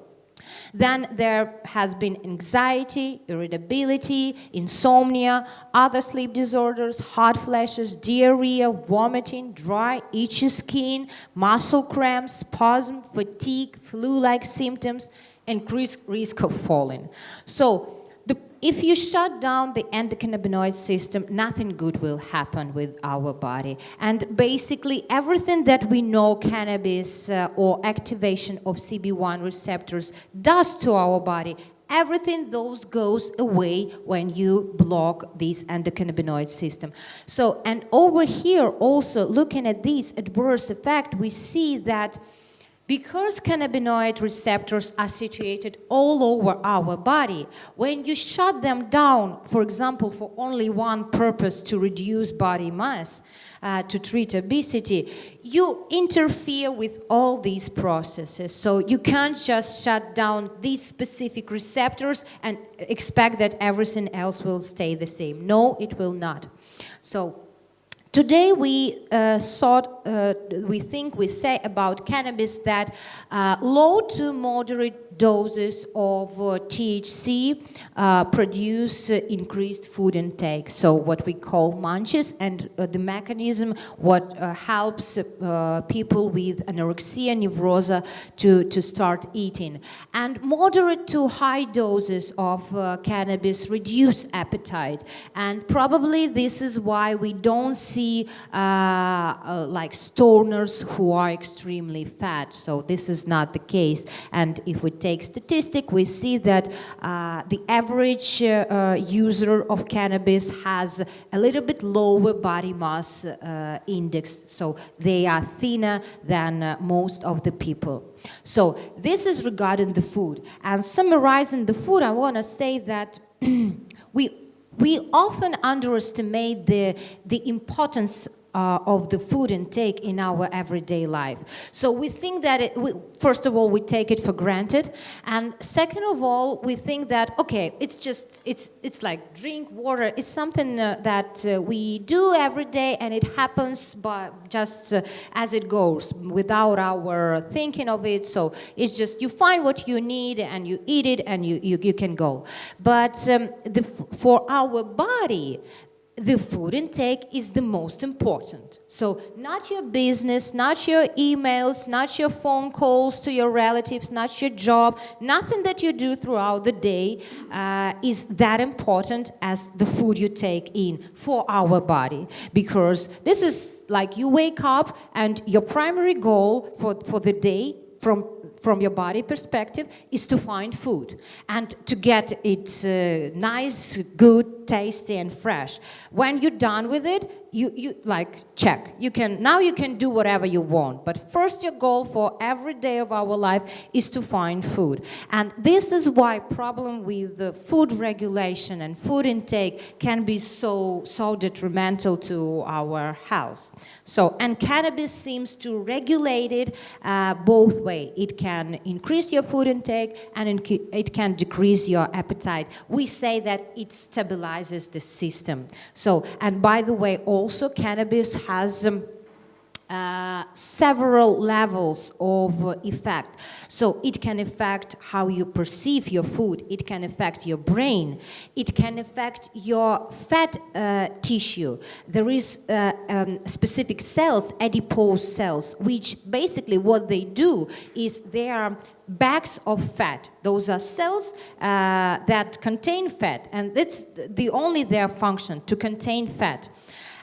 Then there has been anxiety, irritability, insomnia, other sleep disorders, hot flashes, diarrhea, vomiting, dry, itchy skin, muscle cramps, spasm, fatigue, flu-like symptoms, and increased risk of falling. So if you shut down the endocannabinoid system, nothing good will happen with our body. And basically, everything that we know cannabis or activation of CB1 receptors does to our body, everything those goes away when you block this endocannabinoid system. So, and over here also, looking at this adverse effect, we see that because cannabinoid receptors are situated all over our body, when you shut them down, for example, for only one purpose, to reduce body mass, to treat obesity, you interfere with all these processes. So you can't just shut down these specific receptors and expect that everything else will stay the same. No, it will not. So today we say about cannabis that low to moderate doses of THC produce increased food intake, so what we call munches, and the mechanism what helps people with anorexia nervosa to start eating. And moderate to high doses of cannabis reduce appetite, and probably this is why we don't see like stoners who are extremely fat. So this is not the case. And if we take statistic, we see that the average user of cannabis has a little bit lower body mass index, so they are thinner than most of the people. So this is regarding the food. And summarizing the food, I want to say that we often underestimate the importance of the food intake in our everyday life. So we think that, first of all, we take it for granted, and second of all, we think that, okay, it's like drink water. It's something that we do every day, and it happens by just as it goes, without our thinking of it. So it's just you find what you need, and you eat it, and you can go. But for our body, the food intake is the most important. So not your business, not your emails, not your phone calls to your relatives, not your job, nothing that you do throughout the day is that important as the food you take in for our body. Because this is like you wake up and your primary goal for the day from your body perspective is to find food and to get it nice, good, tasty, and fresh. When you're done with it, you like check. You can do whatever you want. But first, your goal for every day of our life is to find food. And this is why problem with the food regulation and food intake can be so detrimental to our health. So, and cannabis seems to regulate it both ways. It can increase your food intake and it can decrease your appetite. We say that it stabilizes the system. So, and by the way, also cannabis has several levels of effect. So it can affect how you perceive your food. It can affect your brain. It can affect your fat tissue. There is specific cells, adipose cells, which basically what they do is they are bags of fat. Those are cells that contain fat, and that's the only their function, to contain fat.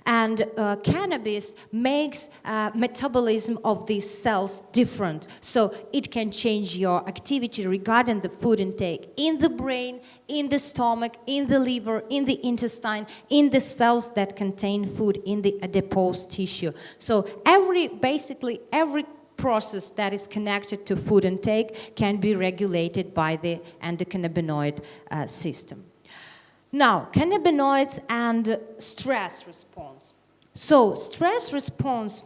And cannabis makes metabolism of these cells different. So it can change your activity regarding the food intake in the brain, in the stomach, in the liver, in the intestine, in the cells that contain food, in the adipose tissue. So basically every process that is connected to food intake can be regulated by the endocannabinoid system. Now, cannabinoids and stress response. So, stress response,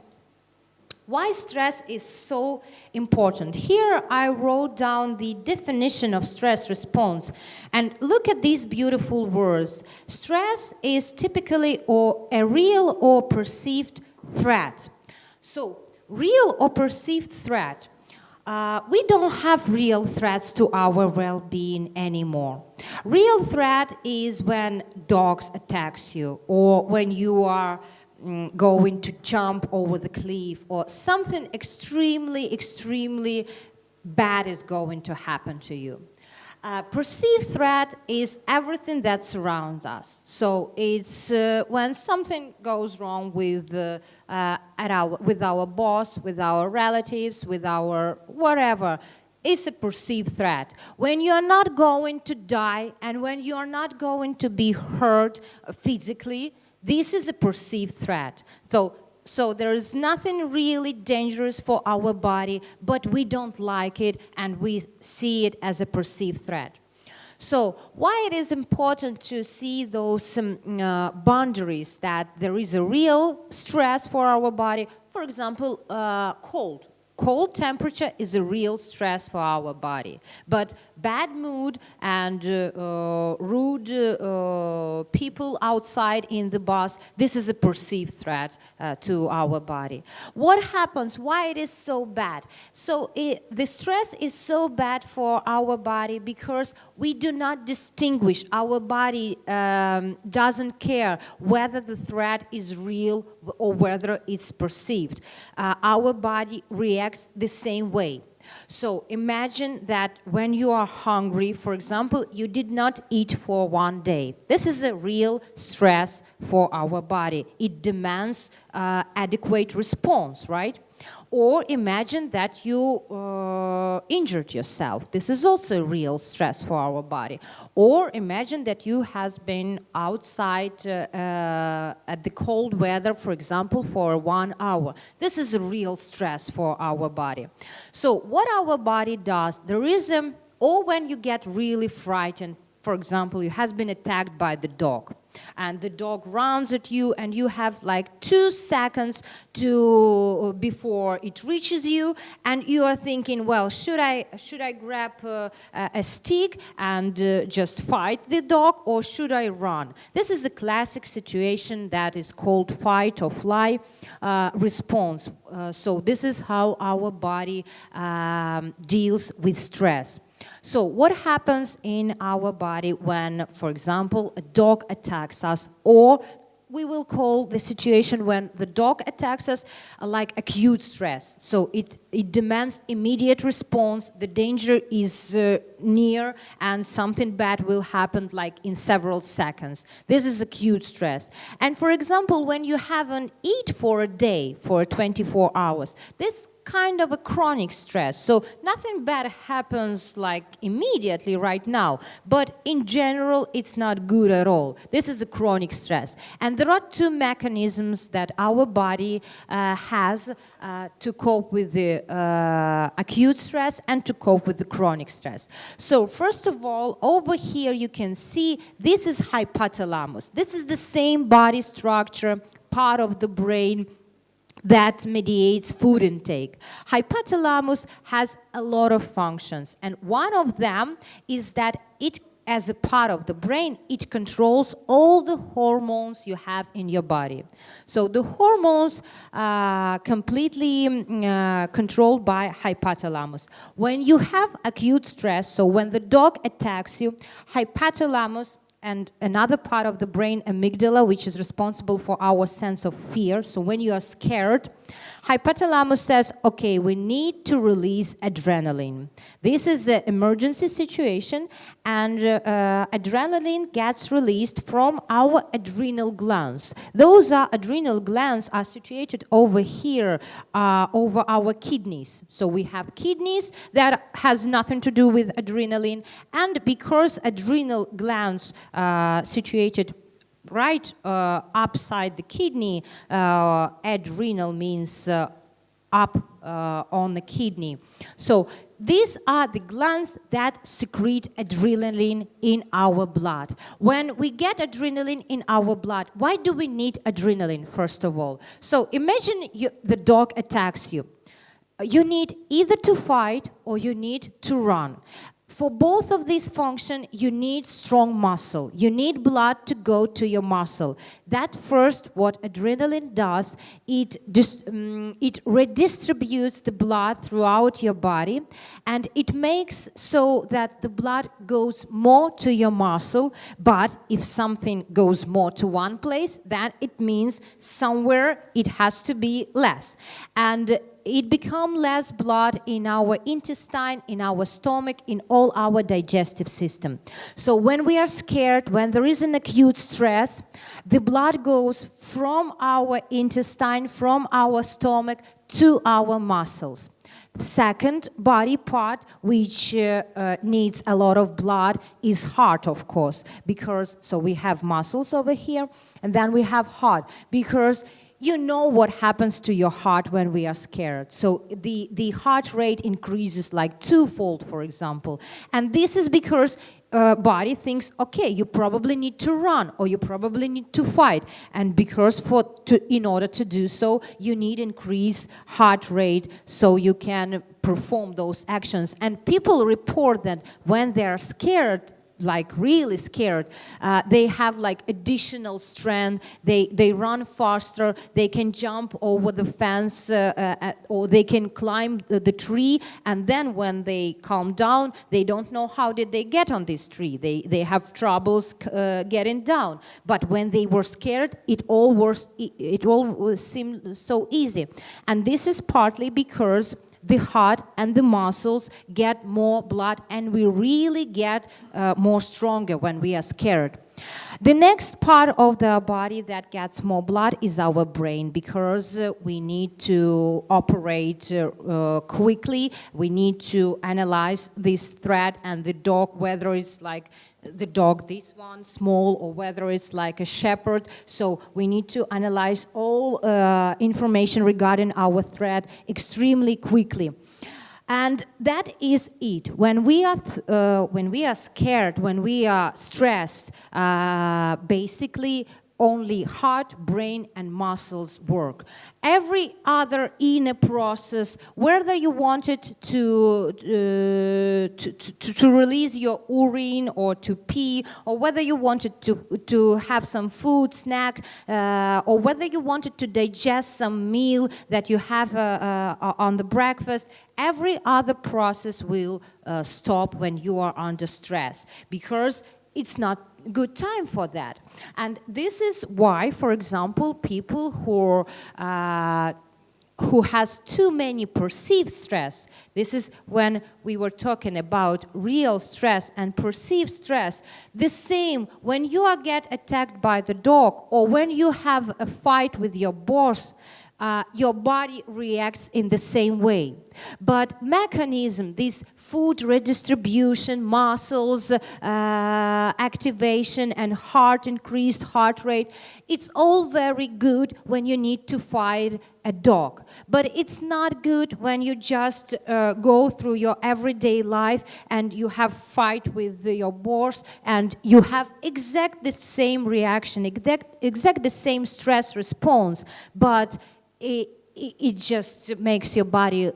why stress is so important? Here I wrote down the definition of stress response. And look at these beautiful words. Stress is typically a real or perceived threat. So, real or perceived threat. We don't have real threats to our well-being anymore. Real threat is when dogs attacks you, or when you are going to jump over the cliff, or something extremely, extremely bad is going to happen to you. Perceived threat is everything that surrounds us. So it's when something goes wrong with our boss, with our relatives, with our whatever. It's a perceived threat. When you're not going to die and when you're not going to be hurt physically, this is a perceived threat. So there is nothing really dangerous for our body, but we don't like it and we see it as a perceived threat. So why it is important to see those boundaries, that there is a real stress for our body. For example, cold. Cold temperature is a real stress for our body. But bad mood and rude people outside in the bus, this is a perceived threat to our body. What happens? Why it is so bad? So the stress is so bad for our body because we do not distinguish. Our body doesn't care whether the threat is real or whether it's perceived. Our body reacts the same way. So imagine that when you are hungry, for example, you did not eat for one day. This is a real stress for our body. It demands adequate response, right? Or imagine that you injured yourself. This is also real stress for our body. Or imagine that you has been outside at the cold weather, for example, for 1 hour. This is a real stress for our body. So what our body does, there is or when you get really frightened, for example, you has been attacked by the dog, and the dog runs at you, and you have like 2 seconds before it reaches you, and you are thinking, well, should I grab a stick and just fight the dog, or should I run? This is the classic situation that is called fight or fly response. So this is how our body deals with stress. So what happens in our body when, for example, a dog attacks us, or we will call the situation when the dog attacks us like acute stress. So it demands immediate response, the danger is near, and something bad will happen like in several seconds. This is acute stress. And for example, when you haven't eaten for a day, for 24 hours, this kind of a chronic stress. So nothing bad happens like immediately right now, but in general it's not good at all. This is a chronic stress. And there are 2 mechanisms that our body has to cope with the acute stress and to cope with the chronic stress. So first of all, over here you can see this is hypothalamus. This is the same body structure, part of the brain that mediates food intake. Hypothalamus has a lot of functions, and one of them is that it, as a part of the brain, it controls all the hormones you have in your body. So the hormones are completely controlled by hypothalamus. When you have acute stress, so when the dog attacks you, hypothalamus and another part of the brain, amygdala, which is responsible for our sense of fear. So when you are scared, hypothalamus says, okay, we need to release adrenaline. This is an emergency situation, and adrenaline gets released from our adrenal glands. Those adrenal glands are situated over here, over our kidneys. So we have kidneys that has nothing to do with adrenaline, and because adrenal glands situated right upside the kidney, adrenal means up on the kidney. So these are the glands that secrete adrenaline in our blood. When we get adrenaline in our blood, why do we need adrenaline, first of all? So imagine the dog attacks you. You need either to fight or you need to run. For both of these functions, you need strong muscle. You need blood to go to your muscle. That first, what adrenaline does, it redistributes the blood throughout your body, and it makes so that the blood goes more to your muscle. But if something goes more to one place, then it means somewhere it has to be less. And it becomes less blood in our intestine, in our stomach, in all our digestive system. So when we are scared, when there is an acute stress, the blood goes from our intestine, from our stomach, to our muscles. The second body part which needs a lot of blood is heart, of course, because so we have muscles over here, and then we have heart, because you know what happens to your heart when we are scared. So the heart rate increases like twofold, for example. And this is because body thinks, okay, you probably need to run or you probably need to fight. And because in order to do so, you need increased heart rate so you can perform those actions. And people report that when they're scared, like really scared, they have like additional strength, they run faster, they can jump over the fence or they can climb the tree, and then when they calm down, they don't know how did they get on this tree, they have troubles getting down. But when they were scared, it all seemed so easy. And this is partly because the heart and the muscles get more blood, and we really get more stronger when we are scared. The next part of the body that gets more blood is our brain, because we need to operate quickly. We need to analyze this threat, and the dog, whether it's like the dog, this one, small, or whether it's like a shepherd. So we need to analyze all information regarding our threat extremely quickly. And that is it. When we are scared, when we are stressed, basically only heart, brain, and muscles work. Every other inner process, whether you wanted to release your urine or to pee, or whether you wanted to have some food, snack, or whether you wanted to digest some meal that you have on the breakfast, every other process will stop when you are under stress, because it's not good time for that. And this is why, for example, people who has too many perceived stress, this is when we were talking about real stress and perceived stress, the same when you get attacked by the dog or when you have a fight with your boss, your body reacts in the same way. But mechanism, this food redistribution, muscles activation, and increased heart rate, it's all very good when you need to fight a dog. But it's not good when you just go through your everyday life and you have fight with your boss and you have exact the same reaction, exact the same stress response, but it just makes your body,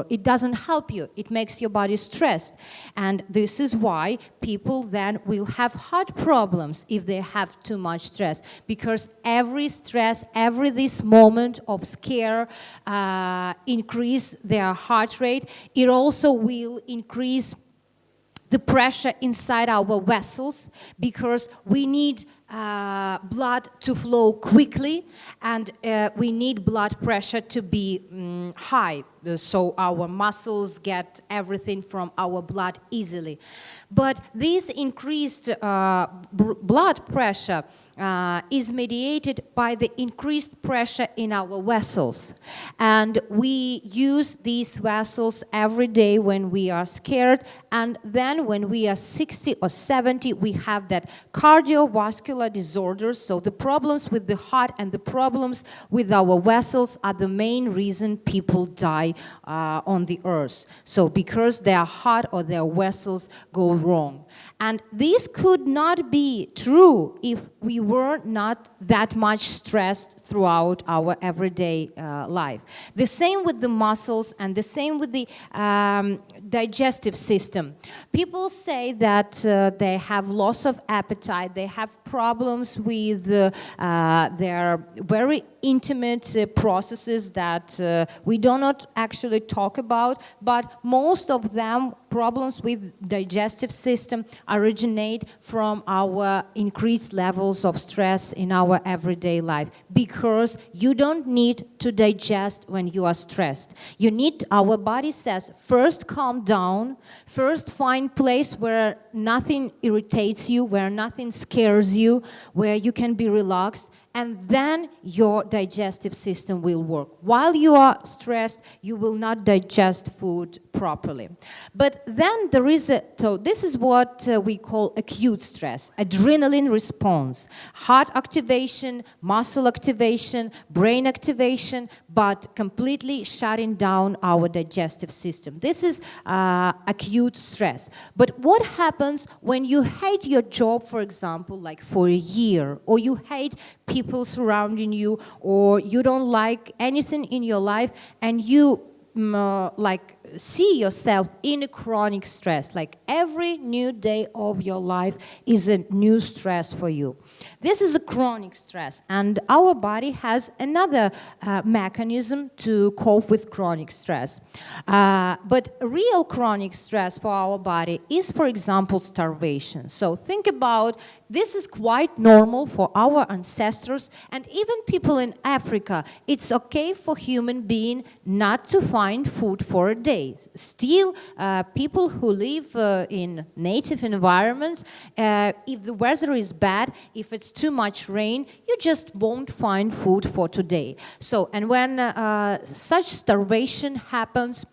it doesn't help you. It makes your body stressed. And this is why people then will have heart problems if they have too much stress. Because every stress, every this moment of scare increase their heart rate. It also will increase the pressure inside our vessels, because we need blood to flow quickly, and we need blood pressure to be high, so our muscles get everything from our blood easily. But this increased blood pressure is mediated by the increased pressure in our vessels. And we use these vessels every day when we are scared, and then when we are 60 or 70, we have that cardiovascular disorders. So the problems with the heart and the problems with our vessels are the main reason people die on the earth. So because their heart or their vessels go wrong. And this could not be true if we were not that much stressed throughout our everyday life. The same with the muscles and the same with the digestive system. People say that they have loss of appetite, they have problems with their very intimate processes that we do not actually talk about, but most of them problems with digestive system originate from our increased levels of stress in our everyday life, because you don't need to digest when you are stressed. Our body says, first calm down, first find place where nothing irritates you, where nothing scares you, where you can be relaxed, and then your digestive system will work. While you are stressed, you will not digest food properly. But then there is this is what we call acute stress, adrenaline response, heart activation, muscle activation, brain activation, but completely shutting down our digestive system. This is acute stress. But what happens when you hate your job, for example, like for a year, or you hate people surrounding you, or you don't like anything in your life, and you see yourself in a chronic stress, like every new day of your life is a new stress for you. This is a chronic stress, and our body has another mechanism to cope with chronic stress. But real chronic stress for our body is, for example, starvation. So think about, this is quite normal for our ancestors and even people in Africa. It's okay for human being not to find food for a day. Still, people who live in native environments, if the weather is bad, if it's too much rain, you just won't find food for today. So, and when such starvation happens,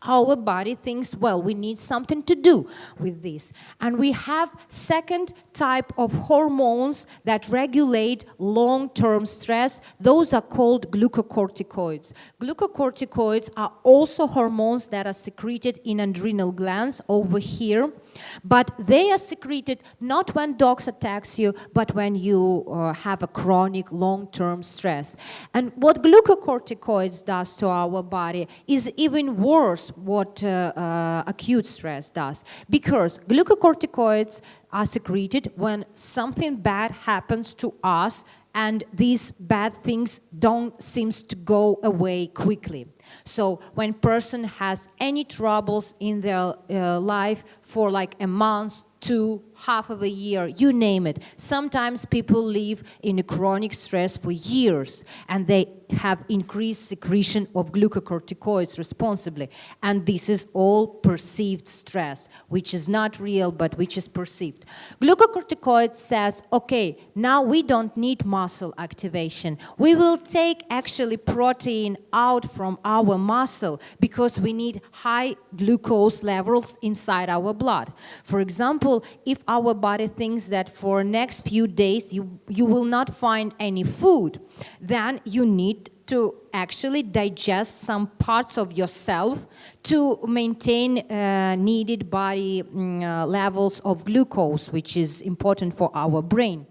our body thinks, well, we need something to do with this. And we have second type of hormones that regulate long-term stress. Those are called glucocorticoids. Glucocorticoids are also hormones that are secreted in adrenal glands over here. But they are secreted not when dogs attacks you, but when you have a chronic long-term stress. And what glucocorticoids does to our body is even worse what acute stress does. Because glucocorticoids are secreted when something bad happens to us, and these bad things don't seem to go away quickly. So when person has any troubles in their life for like a month, 2, half of a year, you name it. Sometimes people live in a chronic stress for years, and they have increased secretion of glucocorticoids responsibly. And this is all perceived stress, which is not real, but which is perceived. Glucocorticoid says, okay, now we don't need muscle activation. We will take actually protein out from our muscle because we need high glucose levels inside our blood. For example, if our body thinks that for next few days you will not find any food, then you need to actually digest some parts of yourself to maintain needed body levels of glucose, which is important for our brain.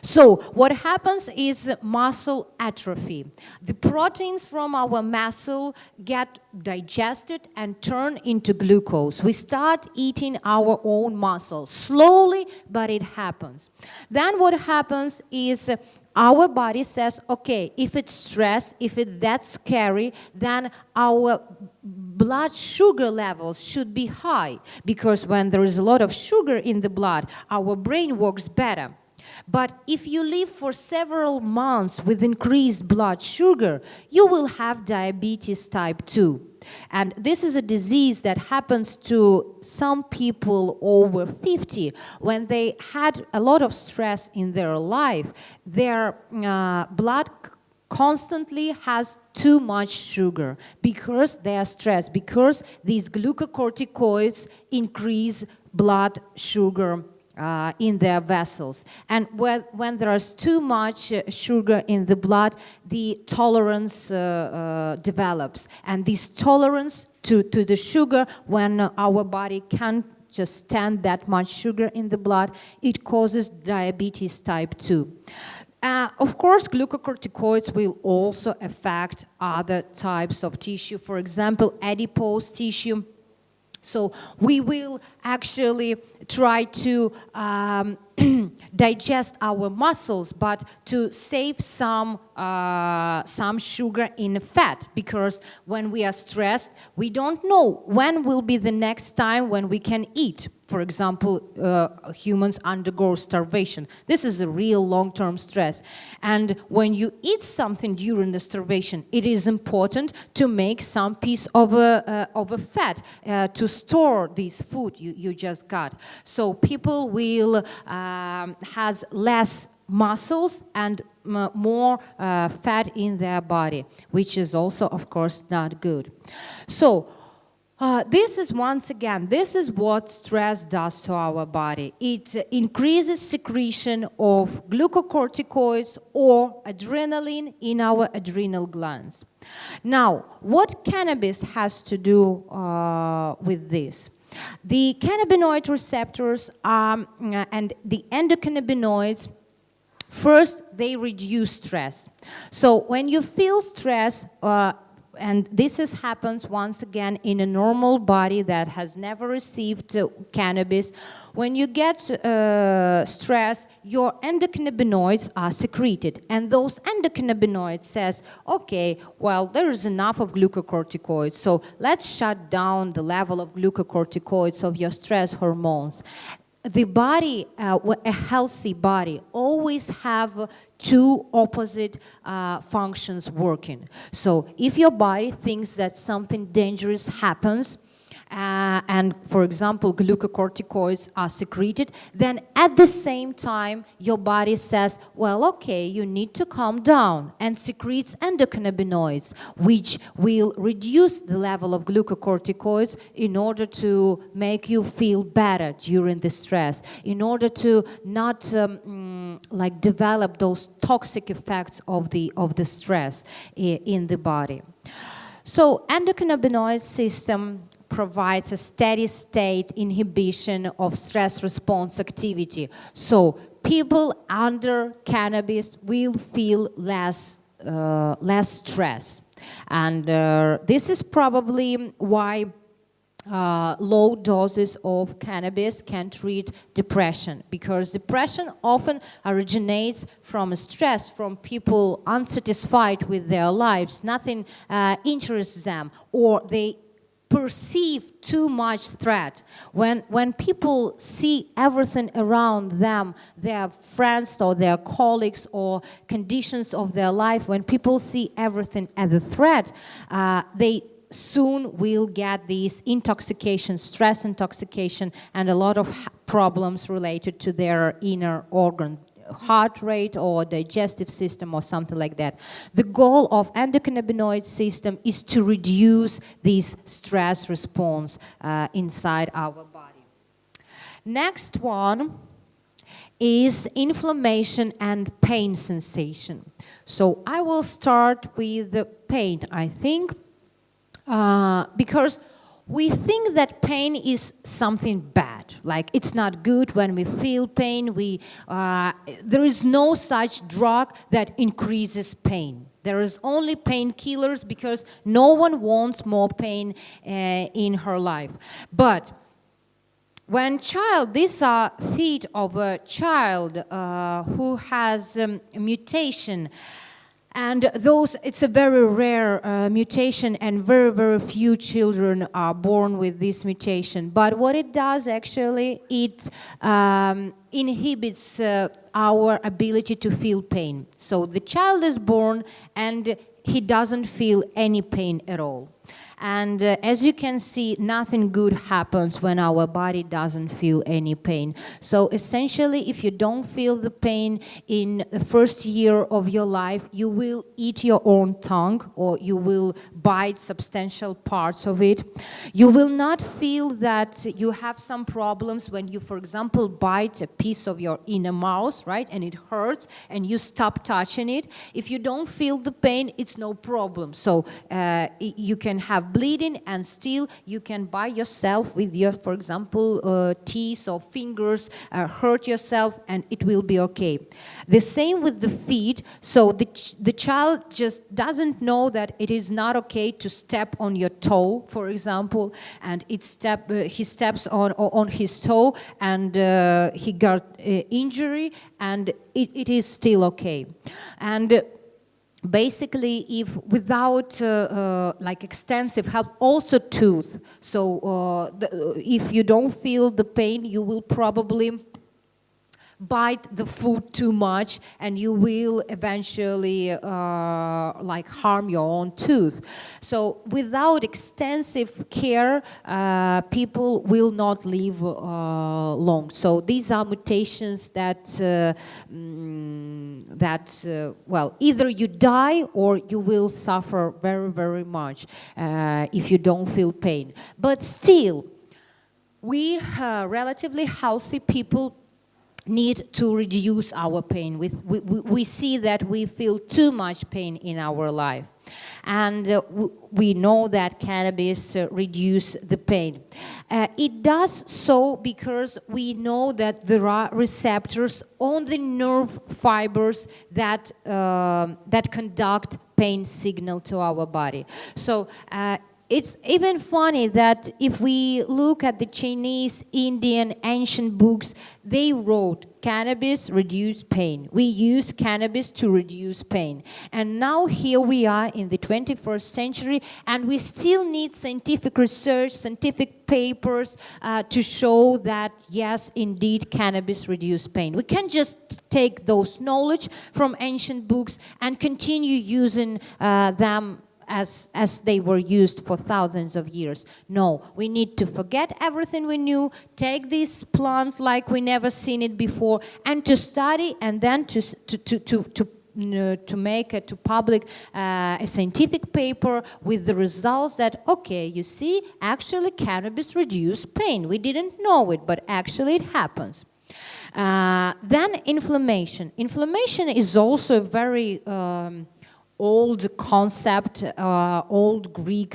So what happens is muscle atrophy. The proteins from our muscle get digested and turn into glucose. We start eating our own muscle. Slowly, but it happens. Then what happens is our body says, okay, if it's stress, if it's that scary, then our blood sugar levels should be high, because when there is a lot of sugar in the blood, our brain works better. But if you live for several months with increased blood sugar, you will have diabetes type 2. And this is a disease that happens to some people over 50. When they had a lot of stress in their life, their blood constantly has too much sugar because they are stressed, because these glucocorticoids increase blood sugar in their vessels. And when there is too much sugar in the blood, the tolerance develops. And this tolerance to the sugar, when our body can't just stand that much sugar in the blood, it causes diabetes type 2. Of course, glucocorticoids will also affect other types of tissue, for example, adipose tissue. So we will actually try to digest our muscles, but to save some sugar in fat, because when we are stressed, we don't know when will be the next time when we can eat. For example, humans undergo starvation. This is a real long-term stress. And when you eat something during the starvation, it is important to make some piece of a fat to store this food you just got. So people will has less muscles and more fat in their body, which is also, of course, not good. So this is, once again, this is what stress does to our body. It increases secretion of glucocorticoids or adrenaline in our adrenal glands. Now, what cannabis has to do with this? The cannabinoid receptors and the endocannabinoids, first, they reduce stress. So when you feel stress, and this happens once again in a normal body that has never received cannabis. When you get stress, your endocannabinoids are secreted. And those endocannabinoids says, okay, well, there is enough of glucocorticoids, so let's shut down the level of glucocorticoids of your stress hormones. The body, a healthy body, always have two opposite functions working. So if your body thinks that something dangerous happens, and, for example, glucocorticoids are secreted, then at the same time, your body says, well, okay, you need to calm down, and secretes endocannabinoids, which will reduce the level of glucocorticoids in order to make you feel better during the stress, in order to not develop those toxic effects of the stress in the body. So endocannabinoid system provides a steady state inhibition of stress response activity. So people under cannabis will feel less stress. And this is probably why low doses of cannabis can treat depression, because depression often originates from stress, from people unsatisfied with their lives. Nothing interests them, or they perceive too much threat. When people see everything around them, their friends or their colleagues or conditions of their life, when people see everything as a threat, they soon will get these intoxication, stress intoxication, and a lot of problems related to their inner organ, heart rate or digestive system or something like that. The goal of endocannabinoid system is to reduce this stress response inside our body. Next one is inflammation and pain sensation. So I will start with the pain, I think, because we think that pain is something bad, like it's not good when we feel pain. There is no such drug that increases pain. There is only painkillers because no one wants more pain in her life. But when these are feet of a child who has a mutation, and it's a very rare mutation, and very, very few children are born with this mutation. But what it does actually, it inhibits our ability to feel pain. So the child is born and he doesn't feel any pain at all. And as you can see, nothing good happens when our body doesn't feel any pain. So essentially, if you don't feel the pain in the first year of your life, you will eat your own tongue, or you will bite substantial parts of it. You will not feel that you have some problems when you, for example, bite a piece of your inner mouth, right? And it hurts, and you stop touching it. If you don't feel the pain, it's no problem. So you can have have bleeding, and still you can by yourself with your, for example, teeth or fingers, hurt yourself, and it will be okay. The same with the feet. So the child just doesn't know that it is not okay to step on your toe, for example, and he steps on his toe, and he got injury, and it is still okay. And basically, if without like extensive help, also tooth. So if you don't feel the pain, you will probably bite the food too much, and you will eventually like harm your own tooth. So without extensive care, people will not live long. So these are mutations that well, either you die or you will suffer very, very much if you don't feel pain. But still, we relatively healthy people need to reduce our pain. We see that we feel too much pain in our life. And we know that cannabis reduces the pain. It does so because we know that there are receptors on the nerve fibers that conduct pain signal to our body. So it's even funny that if we look at the Chinese, Indian, ancient books, they wrote, cannabis reduce pain. We use cannabis to reduce pain. And now here we are in the 21st century, and we still need scientific research, scientific papers to show that, yes, indeed, cannabis reduce pain. We can't just take those knowledge from ancient books and continue using them as they were used for thousands of years. No, we need to forget everything we knew, take this plant like we never seen it before, and to study, and then to make it to public a scientific paper with the results that, okay, you see, actually cannabis reduces pain. We didn't know it, but actually it happens. Then inflammation. Inflammation is also a very old concept. Old Greek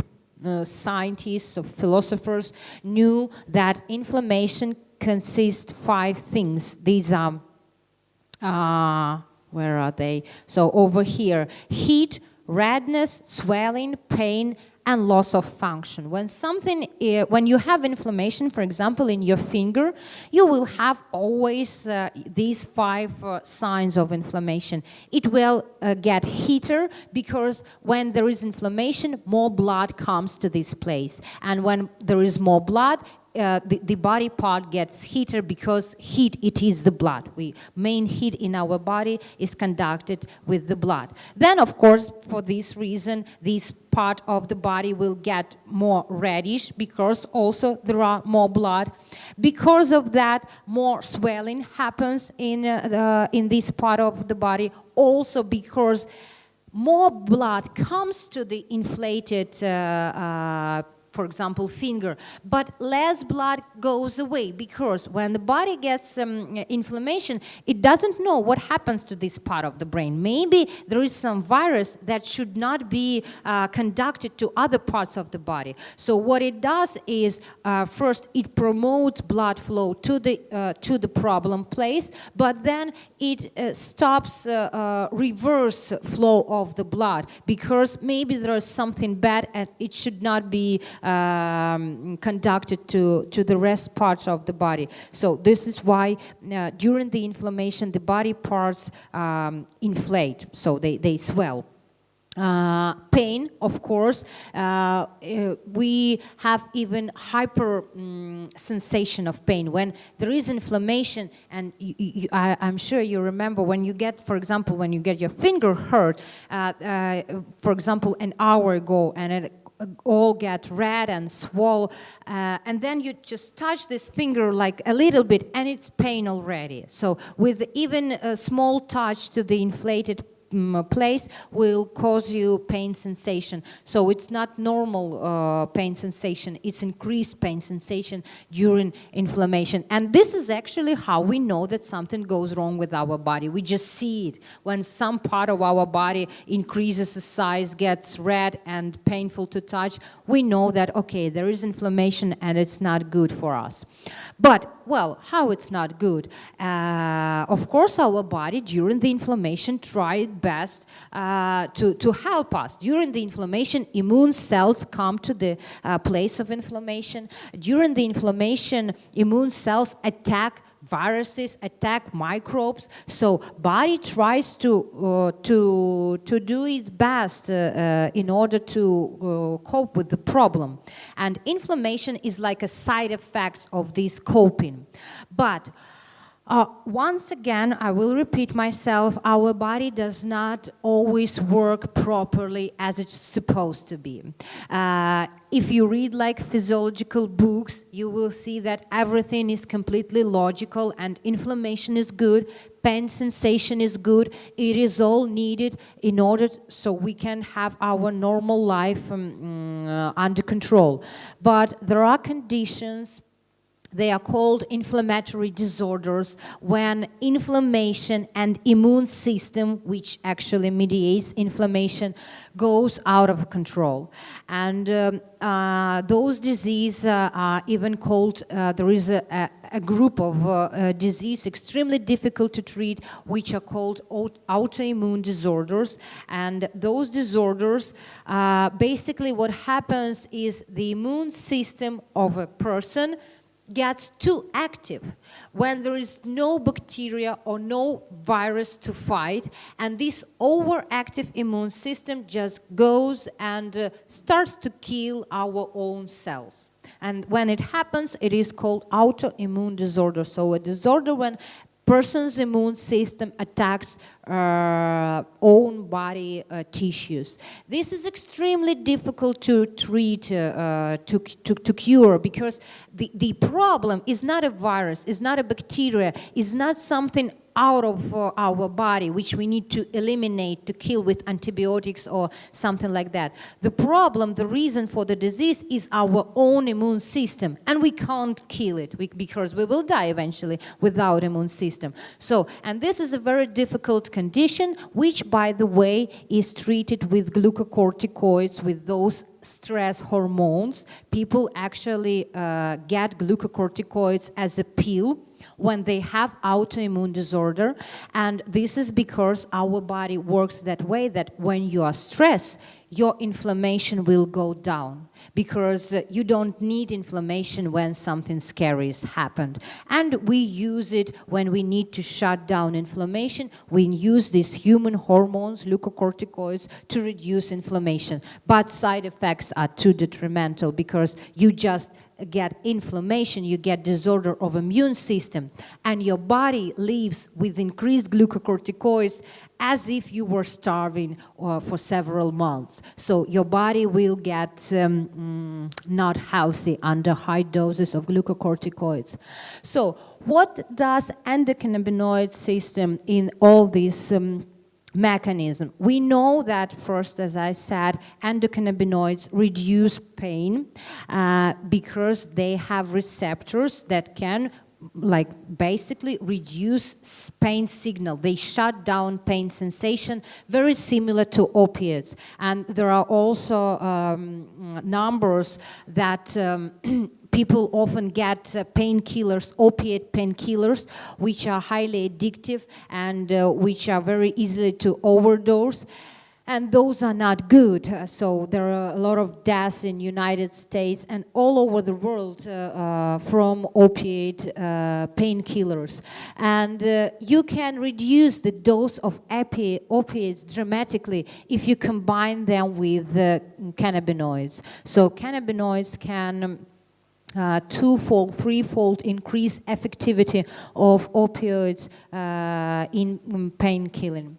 scientists or philosophers knew that inflammation consists 5 things. These are, where are they? So over here, heat, redness, swelling, pain, and loss of function. When you have inflammation, for example, in your finger, you will have always these 5 signs of inflammation. It will get heater because when there is inflammation, more blood comes to this place. And when there is more blood, the body part gets heater because heat, it is the blood. Main heat in our body is conducted with the blood. Then, of course, for this reason, this part of the body will get more reddish because also there are more blood. Because of that, more swelling happens in this part of the body. Also because more blood comes to the inflated for example, finger, but less blood goes away because when the body gets inflammation, it doesn't know what happens to this part of the brain. Maybe there is some virus that should not be conducted to other parts of the body. So what it does is, first, it promotes blood flow to the problem place, but then it stops reverse flow of the blood because maybe there is something bad and it should not be conducted to the rest parts of the body. So this is why during the inflammation, the body parts inflate, so they swell. Pain, of course, we have even hyper sensation of pain. When there is inflammation, and I'm sure you remember when you get, for example, when you get your finger hurt, for example, an hour ago, and it all get red and swell, and then you just touch this finger like a little bit and it's pain already. So with even a small touch to the inflated place will cause you pain sensation. So it's not normal pain sensation, it's increased pain sensation during inflammation. And this is actually how we know that something goes wrong with our body. We just see it. When some part of our body increases the size, gets red and painful to touch, we know that, okay, there is inflammation and it's not good for us. But, well, how it's not good? Of course, our body during the inflammation tried best to help us. During the inflammation, immune cells come to the place of inflammation. During the inflammation, immune cells attack viruses, attack microbes. So body tries to do its best in order to cope with the problem. And inflammation is like a side effect of this coping. But once again, I will repeat myself, our body does not always work properly as it's supposed to be. If you read like physiological books, you will see that everything is completely logical and inflammation is good, pain sensation is good. It is all needed in order so we can have our normal life under control. But there are conditions. They are called inflammatory disorders when inflammation and immune system, which actually mediates inflammation, goes out of control. And those diseases are even called, there is a group of disease extremely difficult to treat, which are called autoimmune disorders. And those disorders, basically what happens is the immune system of a person gets too active when there is no bacteria or no virus to fight, and this overactive immune system just goes and starts to kill our own cells. And when it happens, it is called autoimmune disorder. So a disorder when person's immune system attacks own body tissues. This is extremely difficult to treat, to cure, because the problem is not a virus, is not a bacteria, is not something out of our body, which we need to eliminate, to kill with antibiotics or something like that. The problem, the reason for the disease is our own immune system, and we can't kill it because we will die eventually without immune system. So, and this is a very difficult condition, which, by the way, is treated with glucocorticoids, with those stress hormones. People actually get glucocorticoids as a pill when they have autoimmune disorder, and this is because our body works that way, that when you are stressed, your inflammation will go down, because you don't need inflammation when something scary has happened. And we use it when we need to shut down inflammation. We use these human hormones, glucocorticoids, to reduce inflammation. But side effects are too detrimental, because you just get inflammation, you get disorder of immune system, and your body lives with increased glucocorticoids as if you were starving for several months. So your body will get not healthy under high doses of glucocorticoids. So what does endocannabinoid system in all these mechanism? We know that first, as I said, endocannabinoids reduce pain because they have receptors that can basically reduce pain signal. They shut down pain sensation, very similar to opiates. And there are also numbers that people often get painkillers, opiate painkillers, which are highly addictive and which are very easily to overdose. And those are not good. So there are a lot of deaths in United States and all over the world from opiate painkillers. And you can reduce the dose of opiates dramatically if you combine them with cannabinoids. So cannabinoids can twofold, threefold increased effectivity of opioids in pain killing.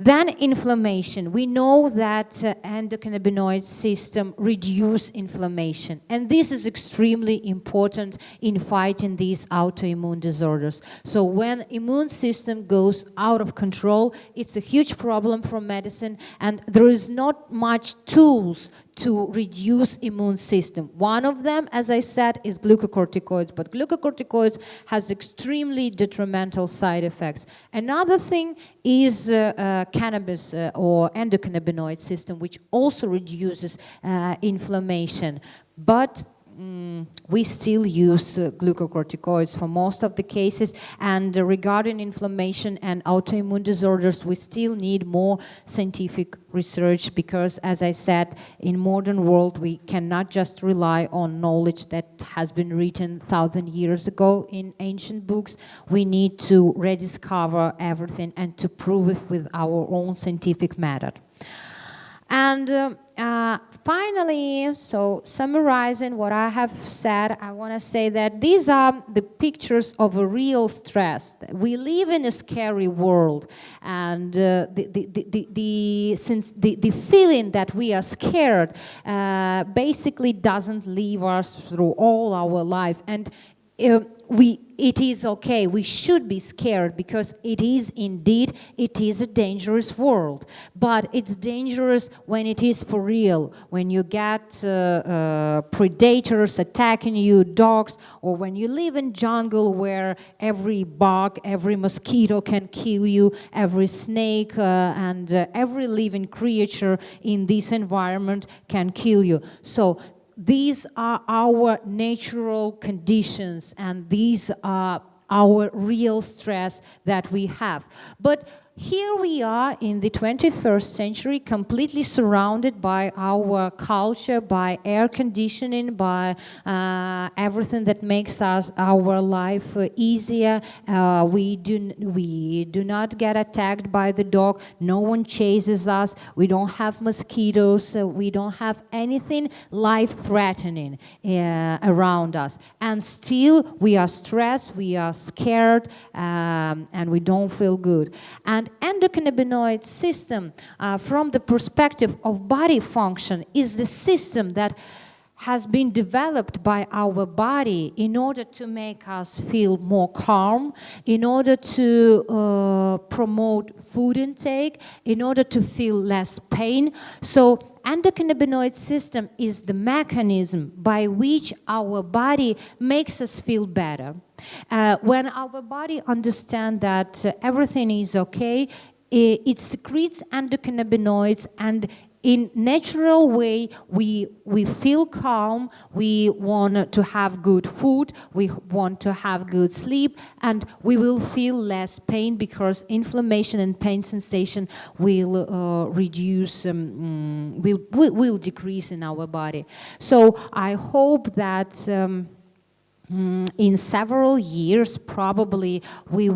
Then inflammation. We know that endocannabinoid system reduce inflammation, and this is extremely important in fighting these autoimmune disorders. So when immune system goes out of control, it's a huge problem for medicine, and there is not much tools to reduce immune system. One of them, as I said, is glucocorticoids, but glucocorticoids has extremely detrimental side effects. Another thing is cannabis or endocannabinoid system, which also reduces inflammation. But we still use glucocorticoids for most of the cases, and regarding inflammation and autoimmune disorders, we still need more scientific research because, as I said, in modern world, we cannot just rely on knowledge that has been written 1,000 years ago in ancient books. We need to rediscover everything and to prove it with our own scientific method. And finally, so summarizing what I have said, I want to say that these are the pictures of a real stress. We live in a scary world, and since the feeling that we are scared basically doesn't leave us through all our life. And it is okay, we should be scared because it is a dangerous world. But it's dangerous when it is for real, when you get predators attacking you, dogs, or when you live in jungle where every bug, every mosquito can kill you, every snake and every living creature in this environment can kill you. So these are our natural conditions, and these are our real stress that we have. But here we are in the 21st century, completely surrounded by our culture, by air conditioning, by everything that makes our life easier. We do not get attacked by the dog. No one chases us. We don't have mosquitoes. We don't have anything life-threatening around us. And still, we are stressed, we are scared, and we don't feel good. And endocannabinoid system, from the perspective of body function, is the system that has been developed by our body in order to make us feel more calm, in order to promote food intake, in order to feel less pain. So endocannabinoid system is the mechanism by which our body makes us feel better. When our body understands that everything is okay, it secretes endocannabinoids, and in natural way, we feel calm, we want to have good food, we want to have good sleep, and we will feel less pain because inflammation and pain sensation will reduce, will decrease in our body. So I hope that in several years, probably, we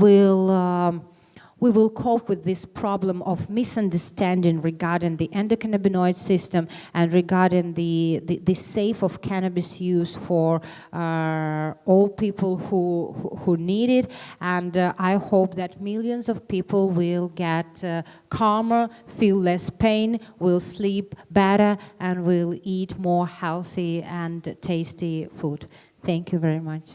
will cope with this problem of misunderstanding regarding the endocannabinoid system and regarding the safe of cannabis use for all people who need it. And I hope that millions of people will get calmer, feel less pain, will sleep better, and will eat more healthy and tasty food. Thank you very much.